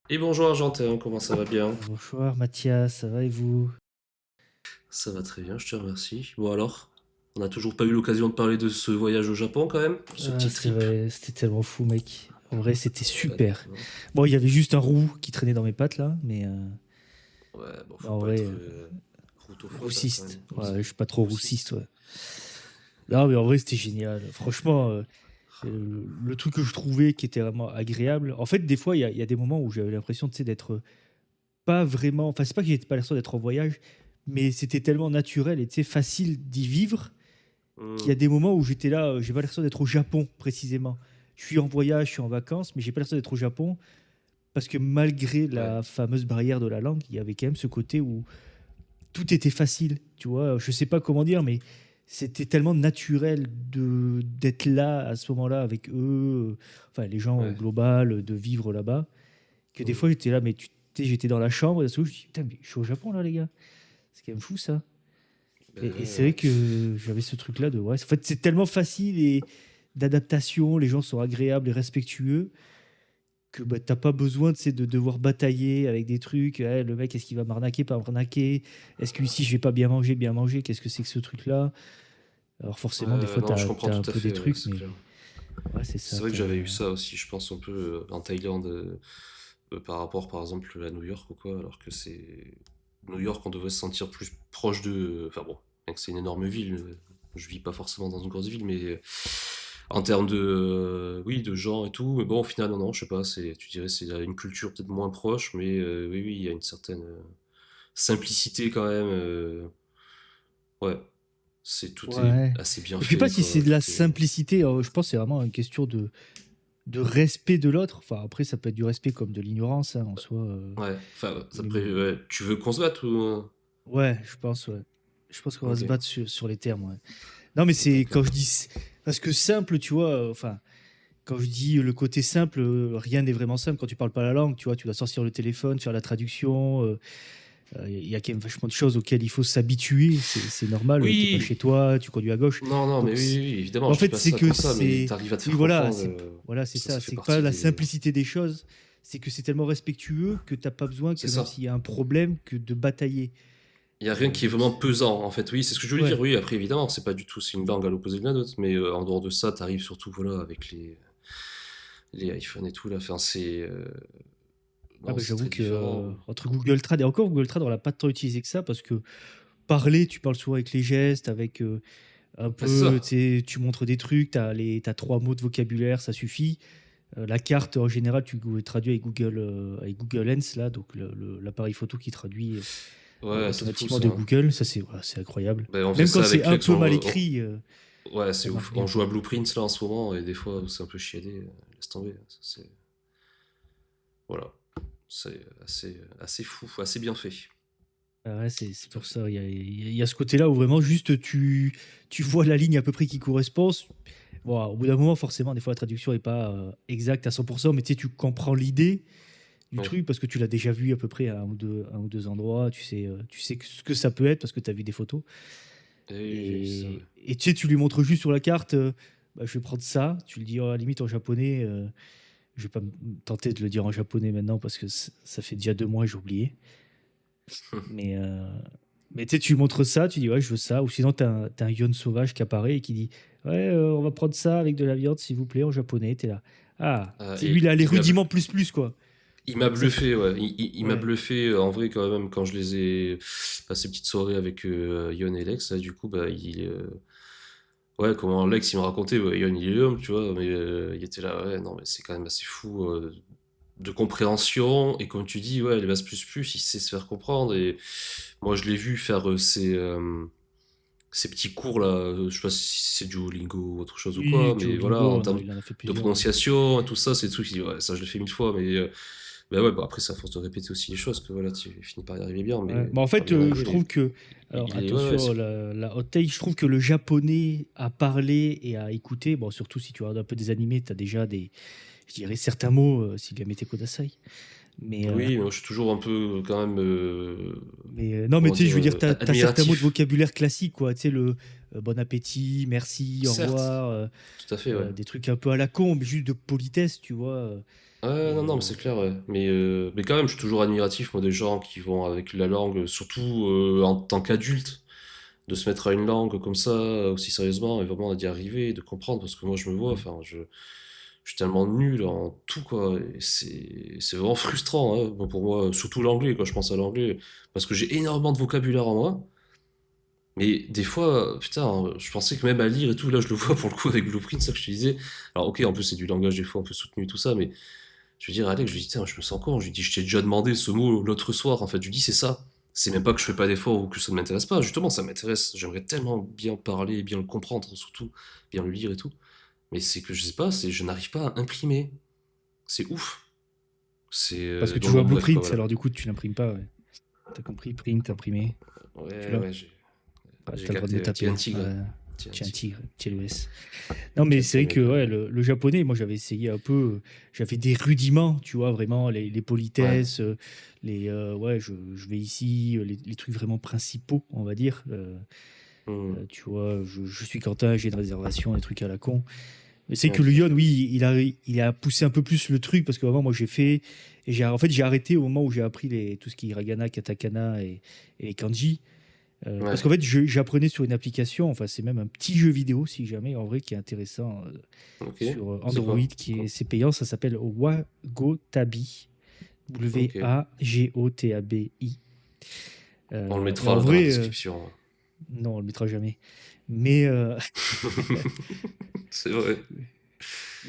Et bonjour Argentin, comment ça va bien? Bonsoir Mathias, ça va et vous? Ça va très bien, je te remercie. Bon alors, on n'a toujours pas eu l'occasion de parler de ce voyage au Japon quand même, ce Ah, petit c'est trip. vrai, c'était tellement fou mec. En vrai, c'était Ouais, super. non. Bon, il y avait juste un roux qui traînait dans mes pattes là, Ouais, bon, mais faut en pas vrai, être routophobe hein, quand roussiste. même, comme Ouais, ça. je suis pas trop roussiste, Roussiste. ouais. Non, mais en vrai, c'était génial. Franchement, le truc que je trouvais qui était vraiment agréable. En fait, des fois, il y a des moments où j'avais l'impression, tu sais, d'être pas vraiment. Enfin, c'est pas que j'étais pas l'impression d'être en voyage, mais c'était tellement naturel et tu sais, facile d'y vivre qu'il y Hmm, a des moments où j'étais là, j'ai pas l'impression d'être au Japon précisément. Je suis en voyage, je suis en vacances, mais j'ai pas l'impression d'être au Japon parce que malgré ouais. la fameuse barrière de la langue, il y avait quand même ce côté où tout était facile, tu vois. Je sais pas comment dire, mais c'était tellement naturel de d'être là à ce moment-là avec eux, enfin les gens au Ouais. global, de vivre là-bas, que des Hmm. fois j'étais là, mais tu sais, j'étais dans la chambre et d'un seul coup, je me dis putain, mais je suis au Japon là, les gars. C'est quand même fou ça. Ben Et ouais, c'est vrai ouais. que j'avais ce truc-là de ouais. En fait, c'est tellement facile et d'adaptation, les gens sont agréables et respectueux que bah, t'as pas besoin tu sais, de devoir batailler avec des trucs. Eh, le mec, est-ce qu'il va m'arnaquer, pas m'arnaquer? Est-ce que ici je vais pas bien manger, bien manger? Qu'est-ce que c'est que ce truc-là? Alors forcément, des fois, Non, je comprends t'as un tout à peu des fait, ouais, trucs, c'est mais clair. ouais, c'est C'est ça. vrai que j'avais eu ça aussi, je pense, un peu en Thaïlande, par rapport par exemple à New York ou quoi, alors que c'est. New York, on devrait se sentir plus proche de. Enfin bon, bien que c'est une énorme ville, je vis pas forcément dans une grosse ville, mais en termes de. Oui, de gens et tout, mais bon, au final, non, non, je sais pas, tu dirais c'est une culture peut-être moins proche, mais oui, oui, il y a une certaine simplicité quand même. Ouais, tout est Ouais. assez bien Et je sais pas fait, si c'est quoi, de la tout est. simplicité. Je pense que c'est vraiment une question de respect de l'autre. Enfin, après, ça peut être du respect comme de l'ignorance hein, en soi. Ouais, enfin, Mais après, ouais, tu veux qu'on se batte ou. ouais, je pense, ouais. Je pense qu'on va Ok, se battre sur les termes, ouais. Non, mais c'est quand je d'accord. dis. Parce que simple, tu vois, enfin, quand je dis le côté simple, rien n'est vraiment simple quand tu parles pas la langue, tu vois. Tu dois sortir le téléphone, faire la traduction. Il y a quand même vachement de choses auxquelles il faut s'habituer. C'est normal, t'es pas Oui, chez toi, tu conduis à gauche. non, non, mais Donc, oui, oui, évidemment, en je dis fait, pas c'est ça que comme ça, mais c'est. t'arrives à te Oui, faire voilà, comprendre, voilà, c'est ça. ça fait C'est pas partie la des. simplicité des choses, c'est que c'est tellement respectueux que t'as pas besoin C'est que même ça. s'il y a un problème, que de batailler. Il y a rien qui est Donc, vraiment pesant, en fait. Oui, c'est ce que je voulais dire. ouais. Oui, après, évidemment, c'est pas du tout, c'est une langue à l'opposé de la nôtre, mais en dehors de ça, t'arrives surtout, voilà, avec les iPhones et tout, là. Enfin, c'est. Ah Non, bah c'est j'avoue très que différent. entre Google Trad et encore Google Trad, on l'a pas tant utilisé que ça parce que parler, tu parles souvent avec les gestes, avec un Bah, c'est peu, ça. tu montres des trucs, t'as trois mots de vocabulaire, ça suffit. La carte, en général, tu traduis avec Google Lens, là, donc l'appareil photo qui traduit Ouais, c'est fou, automatiquement ça, de hein. Google, ça c'est voilà, c'est incroyable. Ben, on faisait Même quand ça c'est avec lui, un avec peu mal son. écrit, Ouais, c'est ça marche ouf. On bien. joue à Blueprints, là, en ce moment, et des fois, c'est un peu chiadé. Laisse tomber. Ça, c'est. Voilà. C'est assez fou, assez bien fait. Ah ouais, c'est Tout à pour fait. ça. Il y a ce côté-là où vraiment juste tu vois la ligne à peu près qui correspond. Bon, au bout d'un moment, forcément, des fois, la traduction n'est pas exacte à 100%, mais tu sais, tu comprends l'idée du Oui. truc parce que tu l'as déjà vu à peu près à un ou deux endroits. Tu sais ce que ça peut être parce que tu as vu des photos. Et oui, oui, ça, ouais. Et tu sais, tu lui montres juste sur la carte, bah, je vais prendre ça. Tu le dis à la limite en japonais. Je vais pas me tenter de le dire en japonais maintenant parce que ça fait déjà 2 mois et j'ai oublié. Mais, euh, mais tu sais, tu lui montres ça, tu dis ouais, je veux ça. Ou sinon, t'as un Yon sauvage qui apparaît et qui dit ouais, on va prendre ça avec de la viande, s'il vous plaît, en japonais. T'es là. Ah, c'est lui, Et il a les rudiments plus, quoi. il m'a Ça fait. bluffé, ouais. Il m'a Ouais. bluffé en vrai quand même quand je les ai passé petite soirée avec Yon et Lex. Là, du coup, bah, ouais, comment Lex il me racontait, ouais, Yon il est homme, tu vois, mais il était là, ouais, non, mais c'est quand même assez fou de compréhension. Et comme tu dis, ouais, les bases plus, il sait se faire comprendre. Et moi, je l'ai vu faire ces petits cours là, je sais pas si c'est du Duolingo ou autre chose ou Oui, quoi, mais voilà, Duolingo, en termes il en a fait de plusieurs. Ouais. prononciation, tout ça, c'est des trucs, ouais, ça je l'ai fait 1000 fois, mais bah ouais, bah après c'est à force de répéter aussi les choses que voilà, tu finis par y arriver bien, Ouais. mais Bah, en à fait, bien je arriver, mais trouve que. Alors, il est, ouais, ouais, attention, la hot take, je trouve que le japonais à parler et à écouter, bon, surtout si tu regardes un peu des animés, tu as déjà je dirais certains mots, s'il y a Mete Kodasai. Mais, oui, mais moi je suis toujours un peu quand même, non, mais comment tu sais, je dire, veux dire, t'as certains mots de admiratif. vocabulaire classique, quoi. Tu sais, le bon appétit, merci, au Certes, revoir, tout à fait, ouais. des trucs un peu à la con, mais juste de politesse, tu vois. Non, Et non, mais c'est clair, ouais. Mais quand même, je suis toujours admiratif, moi, des gens qui vont avec la langue, surtout en tant qu'adulte, de se mettre à une langue comme ça, aussi sérieusement, et vraiment d'y arriver, de comprendre, parce que moi, je me vois, enfin, je suis tellement nul en tout, quoi, et c'est vraiment frustrant, hein, bon, pour moi, surtout l'anglais, quand je pense à l'anglais, parce que j'ai énormément de vocabulaire en moi, mais des fois, putain, je pensais que même à lire et tout, là, je le vois pour le coup avec Blueprint, ça que je te disais. Alors, ok, en plus, c'est du langage des fois un peu soutenu, tout ça, mais. Je veux dire, Alex, je lui dis, tiens, je me sens con. Je lui dis, je t'ai déjà demandé ce mot l'autre soir. En fait, je lui dis, c'est ça. C'est même pas que je fais pas d'effort ou que ça ne m'intéresse pas. Justement, ça m'intéresse. J'aimerais tellement bien parler, bien le comprendre, surtout, bien le lire et tout. Mais c'est que je sais pas, je n'arrive pas à imprimer. C'est ouf. parce que tu Donc, joues à bon, bref, quoi, Blueprint, voilà. alors du coup, tu n'imprimes pas. Ouais. T'as compris, print, imprimer, tu Ouais, l'as. ouais, Ouais, j'ai t'as le droit de me capté. T'es un taper. tigre. Ouais. T'es un Tiens, un tigre. tigre, tiens l'OS. Non, J'ai mais c'est capté, vrai que mec. ouais, le japonais, moi j'avais essayé un peu, j'avais des rudiments, tu vois, vraiment, les Ouais. politesses, ouais, je vais ici, les trucs vraiment principaux, on va dire. Hmm. Tu vois, je suis Quentin, j'ai une réservation, des trucs à la con. Mais c'est Ouais, que le tout à Yon, fait. oui, il a poussé un peu plus le truc, parce qu'avant, moi j'ai fait, et en fait, j'ai arrêté au moment où j'ai appris tout ce qui est hiragana, katakana et les kanji. Parce Ouais. qu'en fait, j'apprenais sur une application, enfin, c'est même un petit jeu vidéo, si jamais, en vrai, qui est intéressant Ok. sur C'est Android, quoi? qui est, c'est payant, ça s'appelle Wagotabi. Ok. Wagotabi. On le Et en mettra dans la vrai, description. non, on le mettra jamais. Mais, C'est vrai.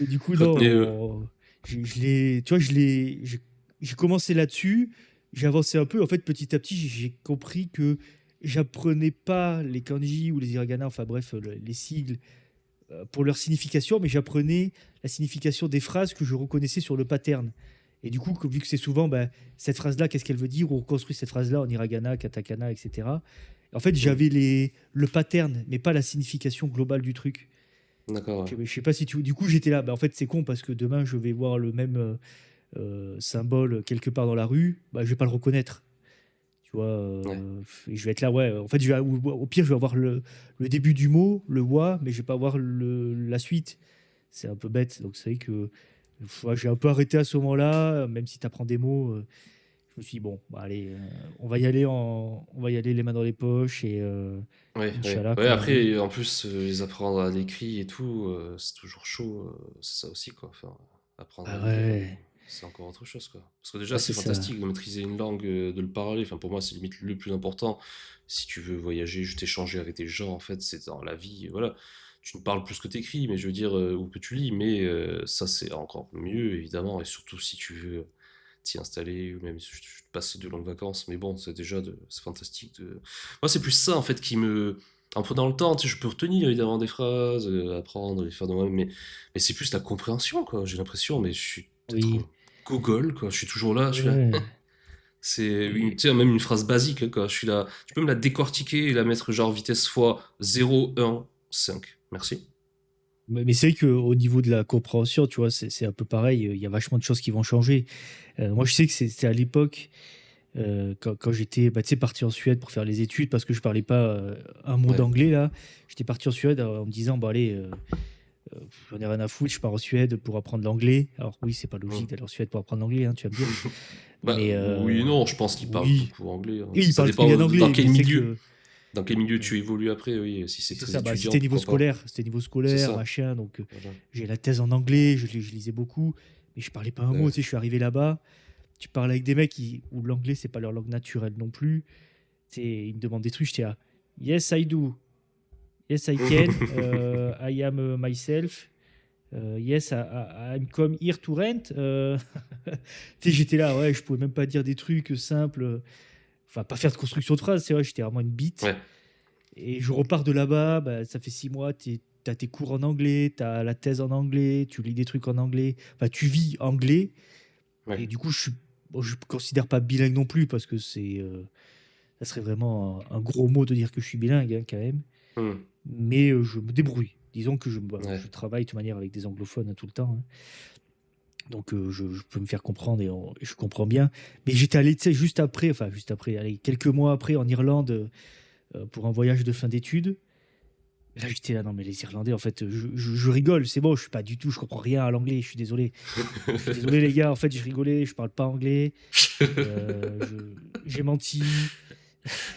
mais du coup, non, Retenez-le. tu vois, j'ai commencé là-dessus, j'ai avancé un peu. En fait, petit à petit, j'ai compris que j'apprenais pas les kanji ou les hiragana, enfin bref, les sigles pour leur signification, mais j'apprenais la signification des phrases que je reconnaissais sur le pattern. Et du coup, vu que c'est souvent bah, cette phrase-là, qu'est-ce qu'elle veut dire, on reconstruit cette phrase-là en hiragana, katakana, etc. En fait, Hmm. j'avais le pattern, mais pas la signification globale du truc. D'accord, ouais. Je sais pas si tu. Du coup, j'étais là. Bah, en fait, c'est con parce que demain, je vais voir le même symbole quelque part dans la rue. Bah, je vais pas le reconnaître. Tu vois, Ouais. et je vais être là, ouais. En fait, au pire, je vais avoir le début du mot, le wa, mais je vais pas avoir la suite. C'est un peu bête. Donc, c'est vrai que ouais, j'ai un peu arrêté à ce moment-là, même si tu apprends des mots. Je me suis dit, bon, bah, allez, on va y aller les mains dans les poches et Ouais, ouais. Inch'Allah, Ouais, comme on dit. après, en plus, les apprendre à l'écrit et tout, c'est toujours chaud. C'est ça aussi, quoi. Enfin, apprendre à Ah lire, ouais, c'est encore autre chose, quoi. Parce que déjà, ouais, c'est c'est ça. fantastique de maîtriser une langue, de le parler. Enfin, pour moi, c'est limite le plus important. Si tu veux voyager, juste échanger avec des gens, en fait, c'est dans la vie. Voilà. Tu ne parles plus que t'écris, mais je veux dire, ou que tu lis, mais ça, c'est encore mieux, évidemment. Et surtout, si tu veux t'y installer, ou même si tu passes de longues vacances. Mais bon, c'est fantastique. Moi, c'est plus ça, en fait, qui me. En prenant le temps, tu sais, je peux retenir évidemment des phrases, apprendre, les faire de moi-même, mais c'est plus la compréhension, quoi. J'ai l'impression, mais je suis peut-être un Oui. gogol, quoi. Je suis toujours là, je suis là. Ouais. Tu sais, même une phrase basique, quoi. Je suis là. Tu peux me la décortiquer et la mettre genre vitesse fois 0,1,5. Merci. Mais c'est vrai qu'au niveau de la compréhension, tu vois, c'est un peu pareil. Il y a vachement de choses qui vont changer. Moi, je sais que c'était à l'époque, quand j'étais bah, tu sais, parti en Suède pour faire les études, parce que je parlais pas un mot Ouais. d'anglais, là. J'étais parti en Suède en me disant, bon, allez, j'en ai rien à foutre, je pars en Suède pour apprendre l'anglais. Alors, oui, c'est pas Hmm. logique d'aller en Suède pour apprendre l'anglais, hein, tu vas me dire. Bah Mais oui, non, je pense qu'ils parlent oui, beaucoup anglais, hein. et il Ça parle très dépend bien dans anglais, quel mais c'est milieu. que. Dans quel milieu euh, tu évolues après, oui. Si c'est C'est très ça, bah, étudiant, pourquoi pas. c'était niveau C'est scolaire, ça. machin, donc Voilà. j'ai la thèse en anglais, je lisais beaucoup, mais je parlais pas un mot, Ouais. tu sais, je suis arrivé là-bas, tu parles avec des mecs où l'anglais c'est pas leur langue naturelle non plus, tu sais, ils me demandent des trucs, j'étais là, yes I do, yes I can, I am myself, yes I'm come here to rent, tu sais, j'étais là, ouais, je pouvais même pas dire des trucs simples, enfin pas faire de construction de phrases, c'est vrai, j'étais vraiment une bite. Ouais. Et je repars de là-bas, bah, ça fait 6 mois, tu as tes cours en anglais, tu as la thèse en anglais, tu lis des trucs en anglais, enfin, tu vis anglais. Ouais. Et du coup, je ne considère pas bilingue non plus parce que ça serait vraiment un gros mot de dire que je suis bilingue hein, quand même. Hmm. Mais je me débrouille. Disons que voilà, Ouais. je travaille de toute manière avec des anglophones hein, tout le temps. Hein. Donc je peux me faire comprendre et je comprends bien. Mais j'étais allé, tu sais, juste après, allez, quelques mois après en Irlande pour un voyage de fin d'études. Là, j'étais là, non, mais les Irlandais, en fait, je rigole, c'est bon, je comprends rien à l'anglais, je suis désolé. Je suis désolé, les gars, en fait, je rigolais, je parle pas anglais, j'ai menti.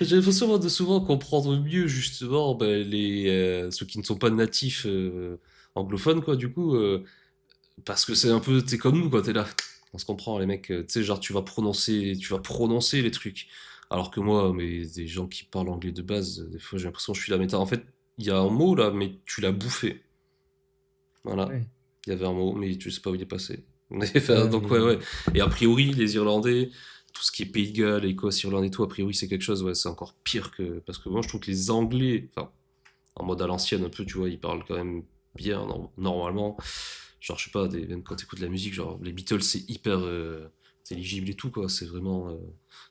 J'ai l'impression moi, de souvent comprendre mieux justement ceux qui ne sont pas natifs anglophones quoi du coup parce que c'est un peu t'es comme nous quoi t'es là on se comprend les mecs tu sais genre tu vas prononcer les trucs alors que moi mais des gens qui parlent anglais de base des fois j'ai l'impression que je suis la méta en fait il y a un mot là mais tu l'as bouffé voilà Ouais, il y avait un mot mais tu sais pas où il est passé ouais, donc ouais ouais et a priori les Irlandais tout ce qui est Pays de Galles, Écosse, Irlande et tout, a priori c'est quelque chose, ouais, c'est encore pire que. Parce que moi je trouve que les Anglais, enfin, en mode à l'ancienne un peu, tu vois, ils parlent quand même bien normalement. Genre, je sais pas, même quand t'écoutes de la musique, genre les Beatles c'est hyper intelligible et tout, quoi. C'est vraiment.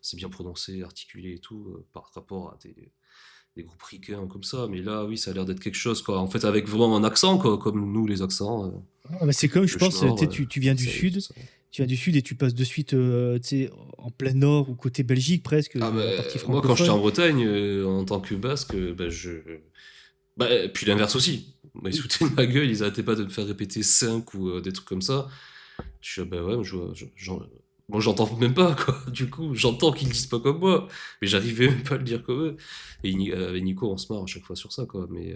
C'est bien prononcé, articulé et tout, par rapport à des groupes ricains comme ça. Mais là, oui, ça a l'air d'être quelque chose, quoi. En fait, avec vraiment un accent, quoi, comme nous les accents, ah, bah, c'est comme, je le pense, tu schnorr, sais, tu viens du Marseille, tout sud, ça. et tu passes de suite, tu sais, en plein nord ou côté Belgique presque, Ah la partie moi quand j'étais francophone. en Bretagne en tant que basque puis l'inverse aussi moi, ils se Oui. foutaient de ma gueule ils arrêtaient pas de me faire répéter 5 ou des trucs comme ça je suis bah ouais moi j'entends même pas quoi du coup j'entends qu'ils le disent pas comme moi mais j'arrivais même pas à le dire comme eux et avec Nico on se marre à chaque fois sur ça quoi mais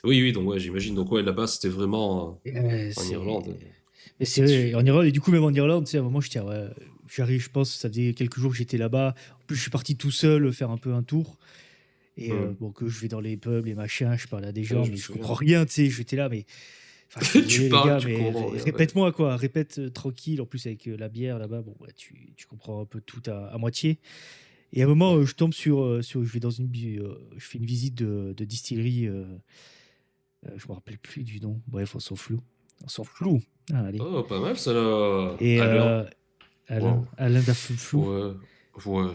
oui oui donc ouais j'imagine donc ouais là-bas c'était vraiment en Irlande Mais c'est vrai, tu en Irlande, et du coup, même en Irlande, tu sais, à un moment, j'étais, ouais, j'arrive, je pense, ça faisait quelques jours que j'étais là-bas. En plus, je suis parti tout seul faire un peu un tour. Et Hmm. bon, que je vais dans les pubs, les machins, je parle à des Ouais, gens, je me mais je comprends souviens rien, tu sais. J'étais là, mais. Enfin, je suis tu désolé, les parles gars, tu mais comprends rien ouais. répète-moi, quoi. Répète tranquille. En plus, avec la bière là-bas, bon, ouais, tu comprends un peu tout à moitié. Et à un moment, Ouais. je tombe je vais dans je fais une visite de distillerie. Je me rappelle plus du nom. Bref, on s'en fout. On s'en fout. Ah, allez. Oh pas mal ça là Et Alain Alain, wow. Alain Daffoufou. Ouais, ouais,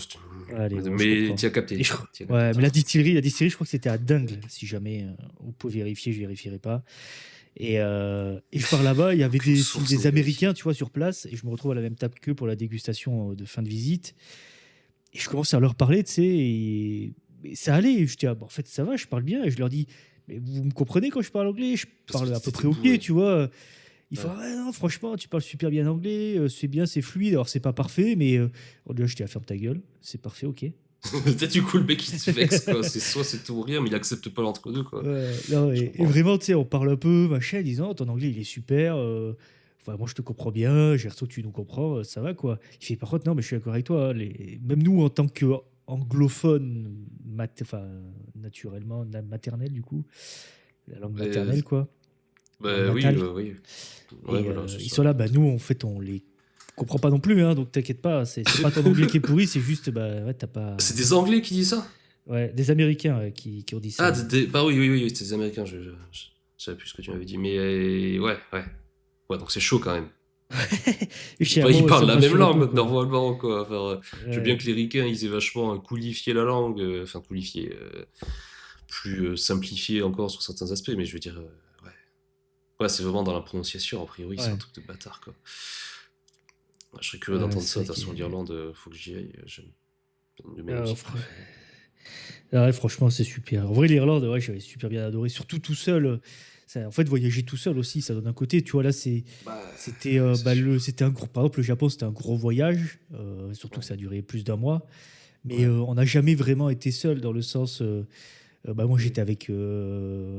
Allez, ouais, je mais comprends. t'y as capté. Et T'y as capté. ouais, mais la distillerie, je crois que c'était à Dingle. Si jamais on peut vérifier, je vérifierai pas. Et je pars là-bas, il y avait Aucune source des n'est vérifiée. Américains, tu vois, sur place, et je me retrouve à la même table qu'eux pour la dégustation de fin de visite. Et je commence à leur parler, tu sais, et ça allait. Et je dis, ah, bon, en fait, ça va, je parle bien. Et je leur dis, mais vous me comprenez quand je parle anglais? Je Parce que parle à peu t'étais près ok, bourré. tu vois. Il faut, Ouais. ouais, non, franchement, tu parles super bien anglais, c'est bien, c'est fluide. Alors, c'est pas parfait, mais déjà, je dis, ah, ferme ta gueule, c'est parfait, ok. Peut-être du coup le mec il se vexe quoi. C'est soit c'est tout ou rien, mais il accepte pas l'entre-deux quoi. Non, Je et comprends. vraiment, tu sais, on parle un peu, machin, disant, ton anglais, il est super. Enfin, moi, je te comprends bien, j'ai l'impression que tu nous comprends, ça va, quoi. Il fait, par contre, non, mais je suis d'accord avec toi. Même nous, en tant qu'anglophones, enfin, naturellement, maternelle, du coup, la langue Euh, maternelle, quoi, langue bah oui, natale. oui. Ouais, Et voilà, c'est ils ça. sont là, bah, nous, en fait, on les comprend pas non plus, hein, donc t'inquiète pas, c'est pas ton anglais qui est pourri, c'est juste, bah, ouais, t'as pas. C'est des Anglais qui disent ça? Ouais, des Américains qui ont dit ça. Ah, Ouais. bah oui, oui, oui, c'est des Américains. Je savais plus ce que tu m'avais dit. Mais ouais, ouais. Ouais, donc c'est chaud quand même. Et je sais, à Ils moi, ça parlent me la même rassure un peu, langue quoi. normalement quoi. Enfin, je veux bien Ouais. que les ricains ils aient vachement coulifié la langue, enfin coulifié, plus simplifié encore sur certains aspects, mais je veux dire, ouais. Ouais, c'est vraiment dans la prononciation, a priori, c'est un Ouais. truc de bâtard, quoi. Ouais, je serais curieux Ouais, d'entendre ça, c'est de vrai toute façon, que. l'Irlande, faut que j'y aille, j'aime une de mes Ah, musiques préférées. ouais, franchement, c'est super. En vrai, l'Irlande, ouais, j'avais super bien adoré. Surtout tout seul. En fait, voyager tout seul aussi, ça donne un côté. Tu vois, là, Bah, c'était c'est sûr. c'était un gros. Par exemple, le Japon, c'était un gros voyage. Surtout que Ouais, ça a duré plus d'un mois. Mais ouais, on n'a jamais vraiment été seul dans le sens. Bah, moi, oui. j'étais avec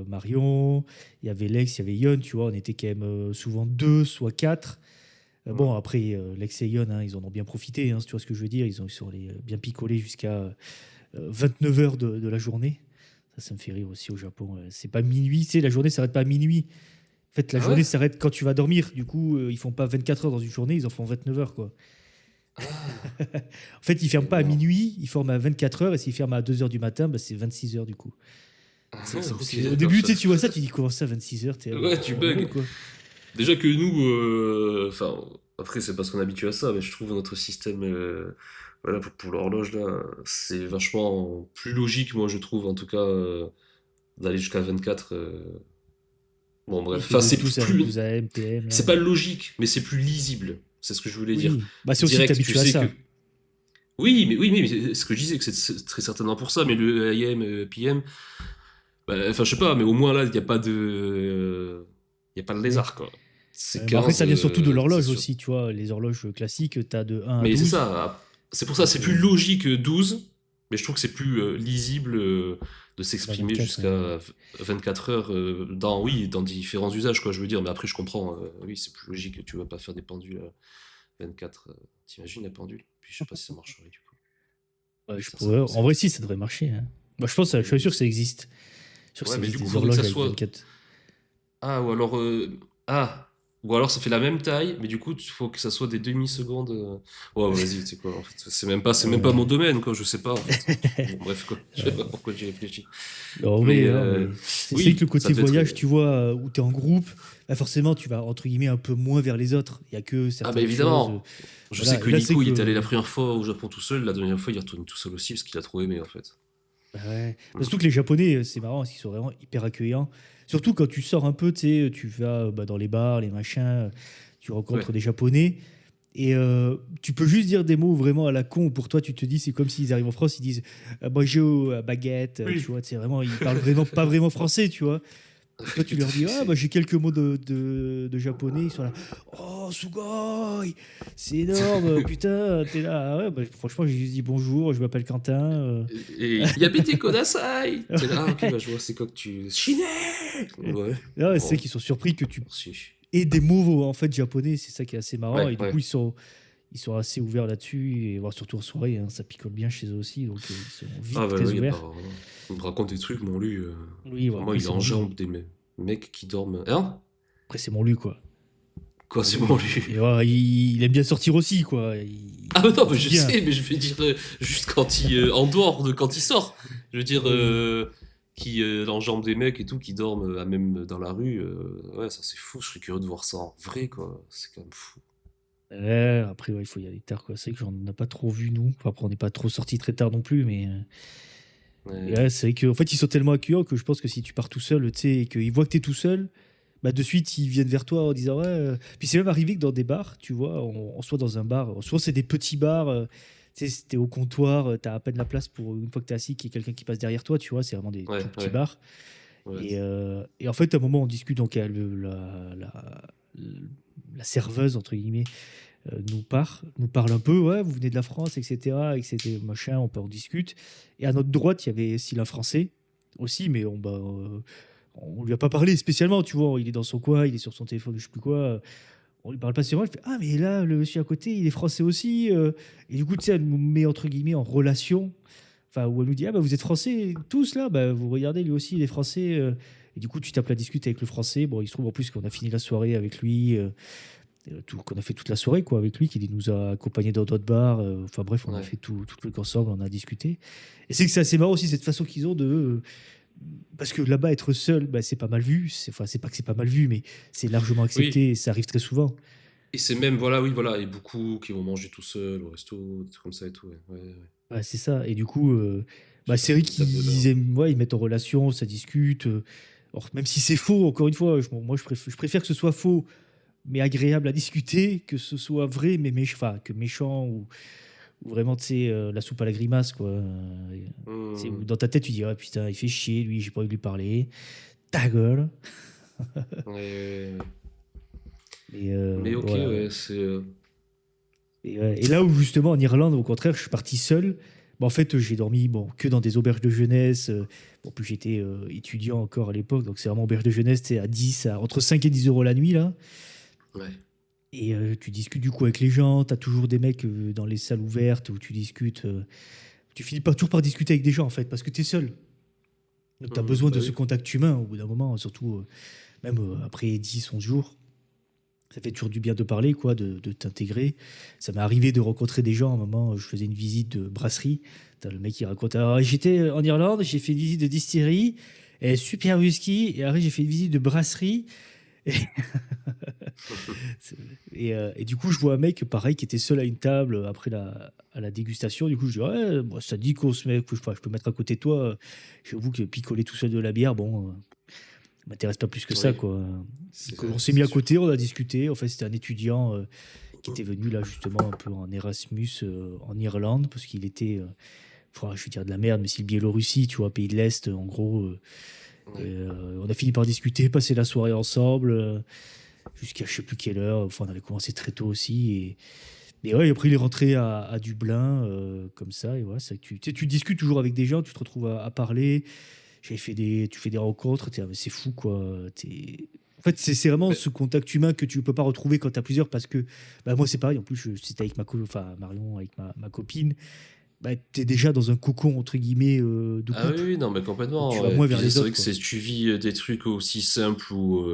Marion, il y avait Lex, il y avait Yon, tu vois. On était quand même souvent deux, soit quatre. Mm. Bon, après, Lex et Yon, hein, ils en ont bien profité, hein, si tu vois ce que je veux dire. Ils sont allés bien picoler jusqu'à 29 heures de la journée. Ça me fait rire aussi au Japon. C'est pas minuit, tu sais, la journée s'arrête pas à minuit. En fait, la Ah ouais? journée s'arrête quand tu vas dormir. Du coup, ils font pas 24 heures dans une journée, ils en font 29 heures, quoi. Ah, En fait, ils ferment pas à énorme. minuit, ils forment à 24 heures, et s'ils ferment à 2 heures du matin, bah, c'est 26 heures, du coup. Ah, ok, Au d'accord, début, tu vois ça, tu dis comment ça, 26 heures, t'es là, mais Ouais, tu en gros, bugs. quoi. Déjà que nous, enfin, après c'est parce qu'on est habitué à ça, mais je trouve notre système, voilà, pour l'horloge là, c'est vachement plus logique, moi je trouve, en tout cas, d'aller jusqu'à 24. Bon Il bref, fait enfin de c'est tout ça, plus, 12 AM, PM, c'est là. pas logique, mais c'est plus lisible. C'est ce que je voulais dire. Oui, bah c'est aussi que Direct, tu t'habitues à sais que. ça. Oui, mais c'est ce que je disais, que c'est très certainement pour ça, mais le AM, PM, Bah, enfin, je sais pas, mais au moins là, il n'y a pas de. Il y a pas de Oui. lézard, quoi. C'est Après, 15, ça vient surtout de c'est l'horloge sûr. aussi, tu vois. Les horloges classiques, tu as de 1 à Mais c'est 12. ça. C'est pour ça, Donc, c'est plus logique 12, mais je trouve que c'est plus lisible de bah, s'exprimer 24. jusqu'à 24 heures dans, oui, dans différents usages, quoi, je veux dire. Mais après, je comprends, oui, c'est plus logique que tu vas pas faire des pendules à 24. T'imagines la pendule? Puis je sais pas si ça marcherait du coup. Ouais, Ça, ça, en vrai, si, ça devrait marcher, hein. Moi, je pense, je suis oui, sûr que ça existe. Je suis sûr que ouais, ça mais du existe coup, des faudrait que horloges ça avec soit. 24. Ah, ou alors. Ah! Ou alors ça fait la même taille, mais du coup, il faut que ça soit des demi-secondes. Ouais, vas-y, tu sais quoi, en fait. C'est même pas mon Ouais. domaine, quoi, je sais pas, en fait. Bon, bref, quoi. Je sais pas pourquoi j'y réfléchis. En Mais vrai, non, mais c'est vrai que le oui, ça côté devait être. voyage, tu vois, où tu es en groupe, bah forcément, tu vas, entre guillemets, un peu moins vers les autres. Il y a que Ah, bah certaines choses. évidemment! Je sais Voilà. que Et là, c'est Nico, il est allé la que. première fois au Japon tout seul, la dernière fois, il est retourné tout seul aussi, parce qu'il a trop aimé, en fait. Bah ouais. Bah, Mm. surtout que les Japonais, c'est marrant, parce qu'ils sont vraiment hyper accueillants. Surtout quand tu sors un peu, tu sais, tu vas bah, dans les bars, les machins, tu Ouais. rencontres des Japonais. Et tu peux juste dire des mots vraiment à la con. Pour toi, tu te dis, c'est comme s'ils arrivent en France, ils disent bonjour, baguette, tu Oui. vois, c'est vraiment, ils parlent vraiment pas vraiment français, tu vois. Et toi, tu Tout à leur dis, fait, ah, bah, j'ai quelques mots de japonais. Ils sont là, oh, Sugoi, c'est énorme, putain, t'es là. Ah ouais, bah, franchement, j'ai juste dit bonjour, je m'appelle Quentin. Et Yabete Kodasai! T'es là, ah, ok, bah je vois, c'est quoi que tu. Chine! Ouais. Non, c'est Bon, qu'ils sont surpris que tu merci. aies des mots en fait japonais, c'est ça qui est assez marrant. Ouais, Et du ouais. coup, ils sont assez ouverts là-dessus. Et bon, surtout en soirée, hein, ça picole bien chez eux aussi. Donc, ils sont Ah vite bah très oui, ouverts. apparemment. Il me raconte des trucs, mon lui. Oui, ouais, Vraiment, après, il c'est mon enjambe lui. des mecs qui dorment. Hein? Après, c'est mon lui, quoi. Quoi, Mon c'est lui, mon lui? et, ouais, il aime bien sortir aussi, quoi. Ah bah non, mais Profite je bien. sais, mais je veux dire, juste quand il. En dehors de quand il sort. Je veux dire, Oui. qui enjambe des mecs et tout, qui dorment à même dans la rue. Ouais, ça c'est fou, je serais curieux de voir ça en vrai, quoi. C'est quand même fou. Ouais, après, ouais, il faut y aller tard, quoi. C'est vrai que j'en ai pas trop vu, nous. Enfin, après, on n'est pas trop sortis très tard non plus, mais Ouais, ouais, c'est vrai qu'en fait, ils sont tellement accueillants que je pense que si tu pars tout seul, tu sais, et qu'ils voient que t'es tout seul, bah de suite, ils viennent vers toi en disant ouais. Puis c'est même arrivé que dans des bars, tu vois, on soit dans un bar, souvent c'est des petits bars, tu sais, t'es au comptoir, t'as à peine la place pour une fois que t'es assis, qu'il y ait quelqu'un qui passe derrière toi, tu vois, c'est vraiment des ouais, tout petits ouais. bars. Ouais. Et en fait, à un moment, on discute, donc la serveuse, entre guillemets, nous parle un peu, ouais, vous venez de la France, etc., etc., machin, on discute. Et à notre droite, il y avait Sylvain Français aussi, mais on lui a pas parlé spécialement, tu vois, il est dans son coin, il est sur son téléphone, je sais plus quoi. On lui parle pas spécialement, il fait, ah, mais là, le monsieur à côté, il est français aussi. Et du coup, tu sais, elle nous met, entre guillemets, en relation, enfin, où elle nous dit, ah, bah, vous êtes français tous là, bah, vous regardez, lui aussi, il est français. Et du coup, tu tapes la discute avec le français. Bon, il se trouve en plus qu'on a fini la soirée avec lui. Qu'on a fait toute la soirée quoi avec lui, qu'il nous a accompagnés dans d'autres bars. Enfin bref, on a Ouais. fait tout le truc ensemble, on a discuté. Et c'est que c'est assez marrant aussi cette façon qu'ils ont de parce que là-bas être seul, bah, c'est pas mal vu. Enfin c'est pas que c'est pas mal vu, mais c'est largement Oui. accepté et ça arrive très souvent. Et c'est même, voilà, oui, voilà, et beaucoup qui vont manger tout seul au resto, des trucs comme ça et tout, ouais. Ouais, ouais. Ouais, c'est ça. Et du coup, J'ai bah, pas c'est vrai fait l'étape de là. qu'ils aiment, ouais, ils mettent en relation, ça discute. Alors, même si c'est faux, encore une fois, moi je préfère que ce soit faux mais agréable à discuter, que ce soit vrai mais enfin, que méchant ou vraiment, tu sais, la soupe à la grimace, quoi. C'est où Hmm. dans ta tête, tu dis, ah putain, il fait chier, lui, j'ai pas envie de lui parler. Ta gueule. Ouais, ouais, ouais. Et Mais ok, voilà. ouais, c'est. Et là où, justement, en Irlande, au contraire, je suis parti seul. Bah, en fait, j'ai dormi bon, que dans des auberges de jeunesse. Bon, plus j'étais étudiant encore à l'époque, donc c'est vraiment auberge de jeunesse, c'est à 10, entre 5 et 10 euros la nuit, là. Ouais. Et tu discutes du coup avec les gens, tu as toujours des mecs dans les salles ouvertes où tu discutes. Tu finis pas toujours par discuter avec des gens en fait, parce que tu es seul. Donc tu as Hmm, besoin bah de ce oui. contact humain au bout d'un moment, surtout même après 10 11 jours. Ça fait toujours du bien de parler, quoi, de t'intégrer. Ça m'est arrivé de rencontrer des gens. À un moment, je faisais une visite de brasserie. T'as le mec qui raconte, alors j'étais en Irlande, j'ai fait une visite de distillerie, et super whisky, et après j'ai fait une visite de brasserie. Et C'est- et du coup, je vois un mec, pareil, qui était seul à une table après à la dégustation. Du coup, je dis, ouais, bon, ça dit qu'on se met, que je peux mettre à côté de toi. J'avoue que picoler tout seul de la bière, bon, ça m'intéresse pas plus que ça, Oui, quoi. Donc, on s'est mis c'est à sûr. côté, on a discuté. En fait, c'était un étudiant qui était venu là, justement, un peu en Erasmus en Irlande, parce qu'il était, je vais dire de la merde, mais c'est le Biélorussie, tu vois, pays de l'Est, en gros. Ouais. On a fini par discuter, passer la soirée ensemble, jusqu'à je sais plus quelle heure. Enfin, on avait commencé très tôt aussi. Et ouais, après, il est rentré à Dublin, comme ça. Et ouais, c'est que tu sais, tu discutes toujours avec des gens, tu te retrouves à parler. Tu fais des rencontres, c'est fou, quoi. En fait, c'est vraiment Mais, ce contact humain que tu peux pas retrouver quand tu as plusieurs, parce que bah, moi, c'est pareil. En plus, c'était avec enfin, Marion, avec ma copine. Bah, tu es déjà dans un cocon, entre guillemets, de ah oui, couple. oui, non, mais Donc, tu complètement. vas Ouais. moins Puis vers les c'est vrai autres, que quoi. tu vis des trucs aussi simples ou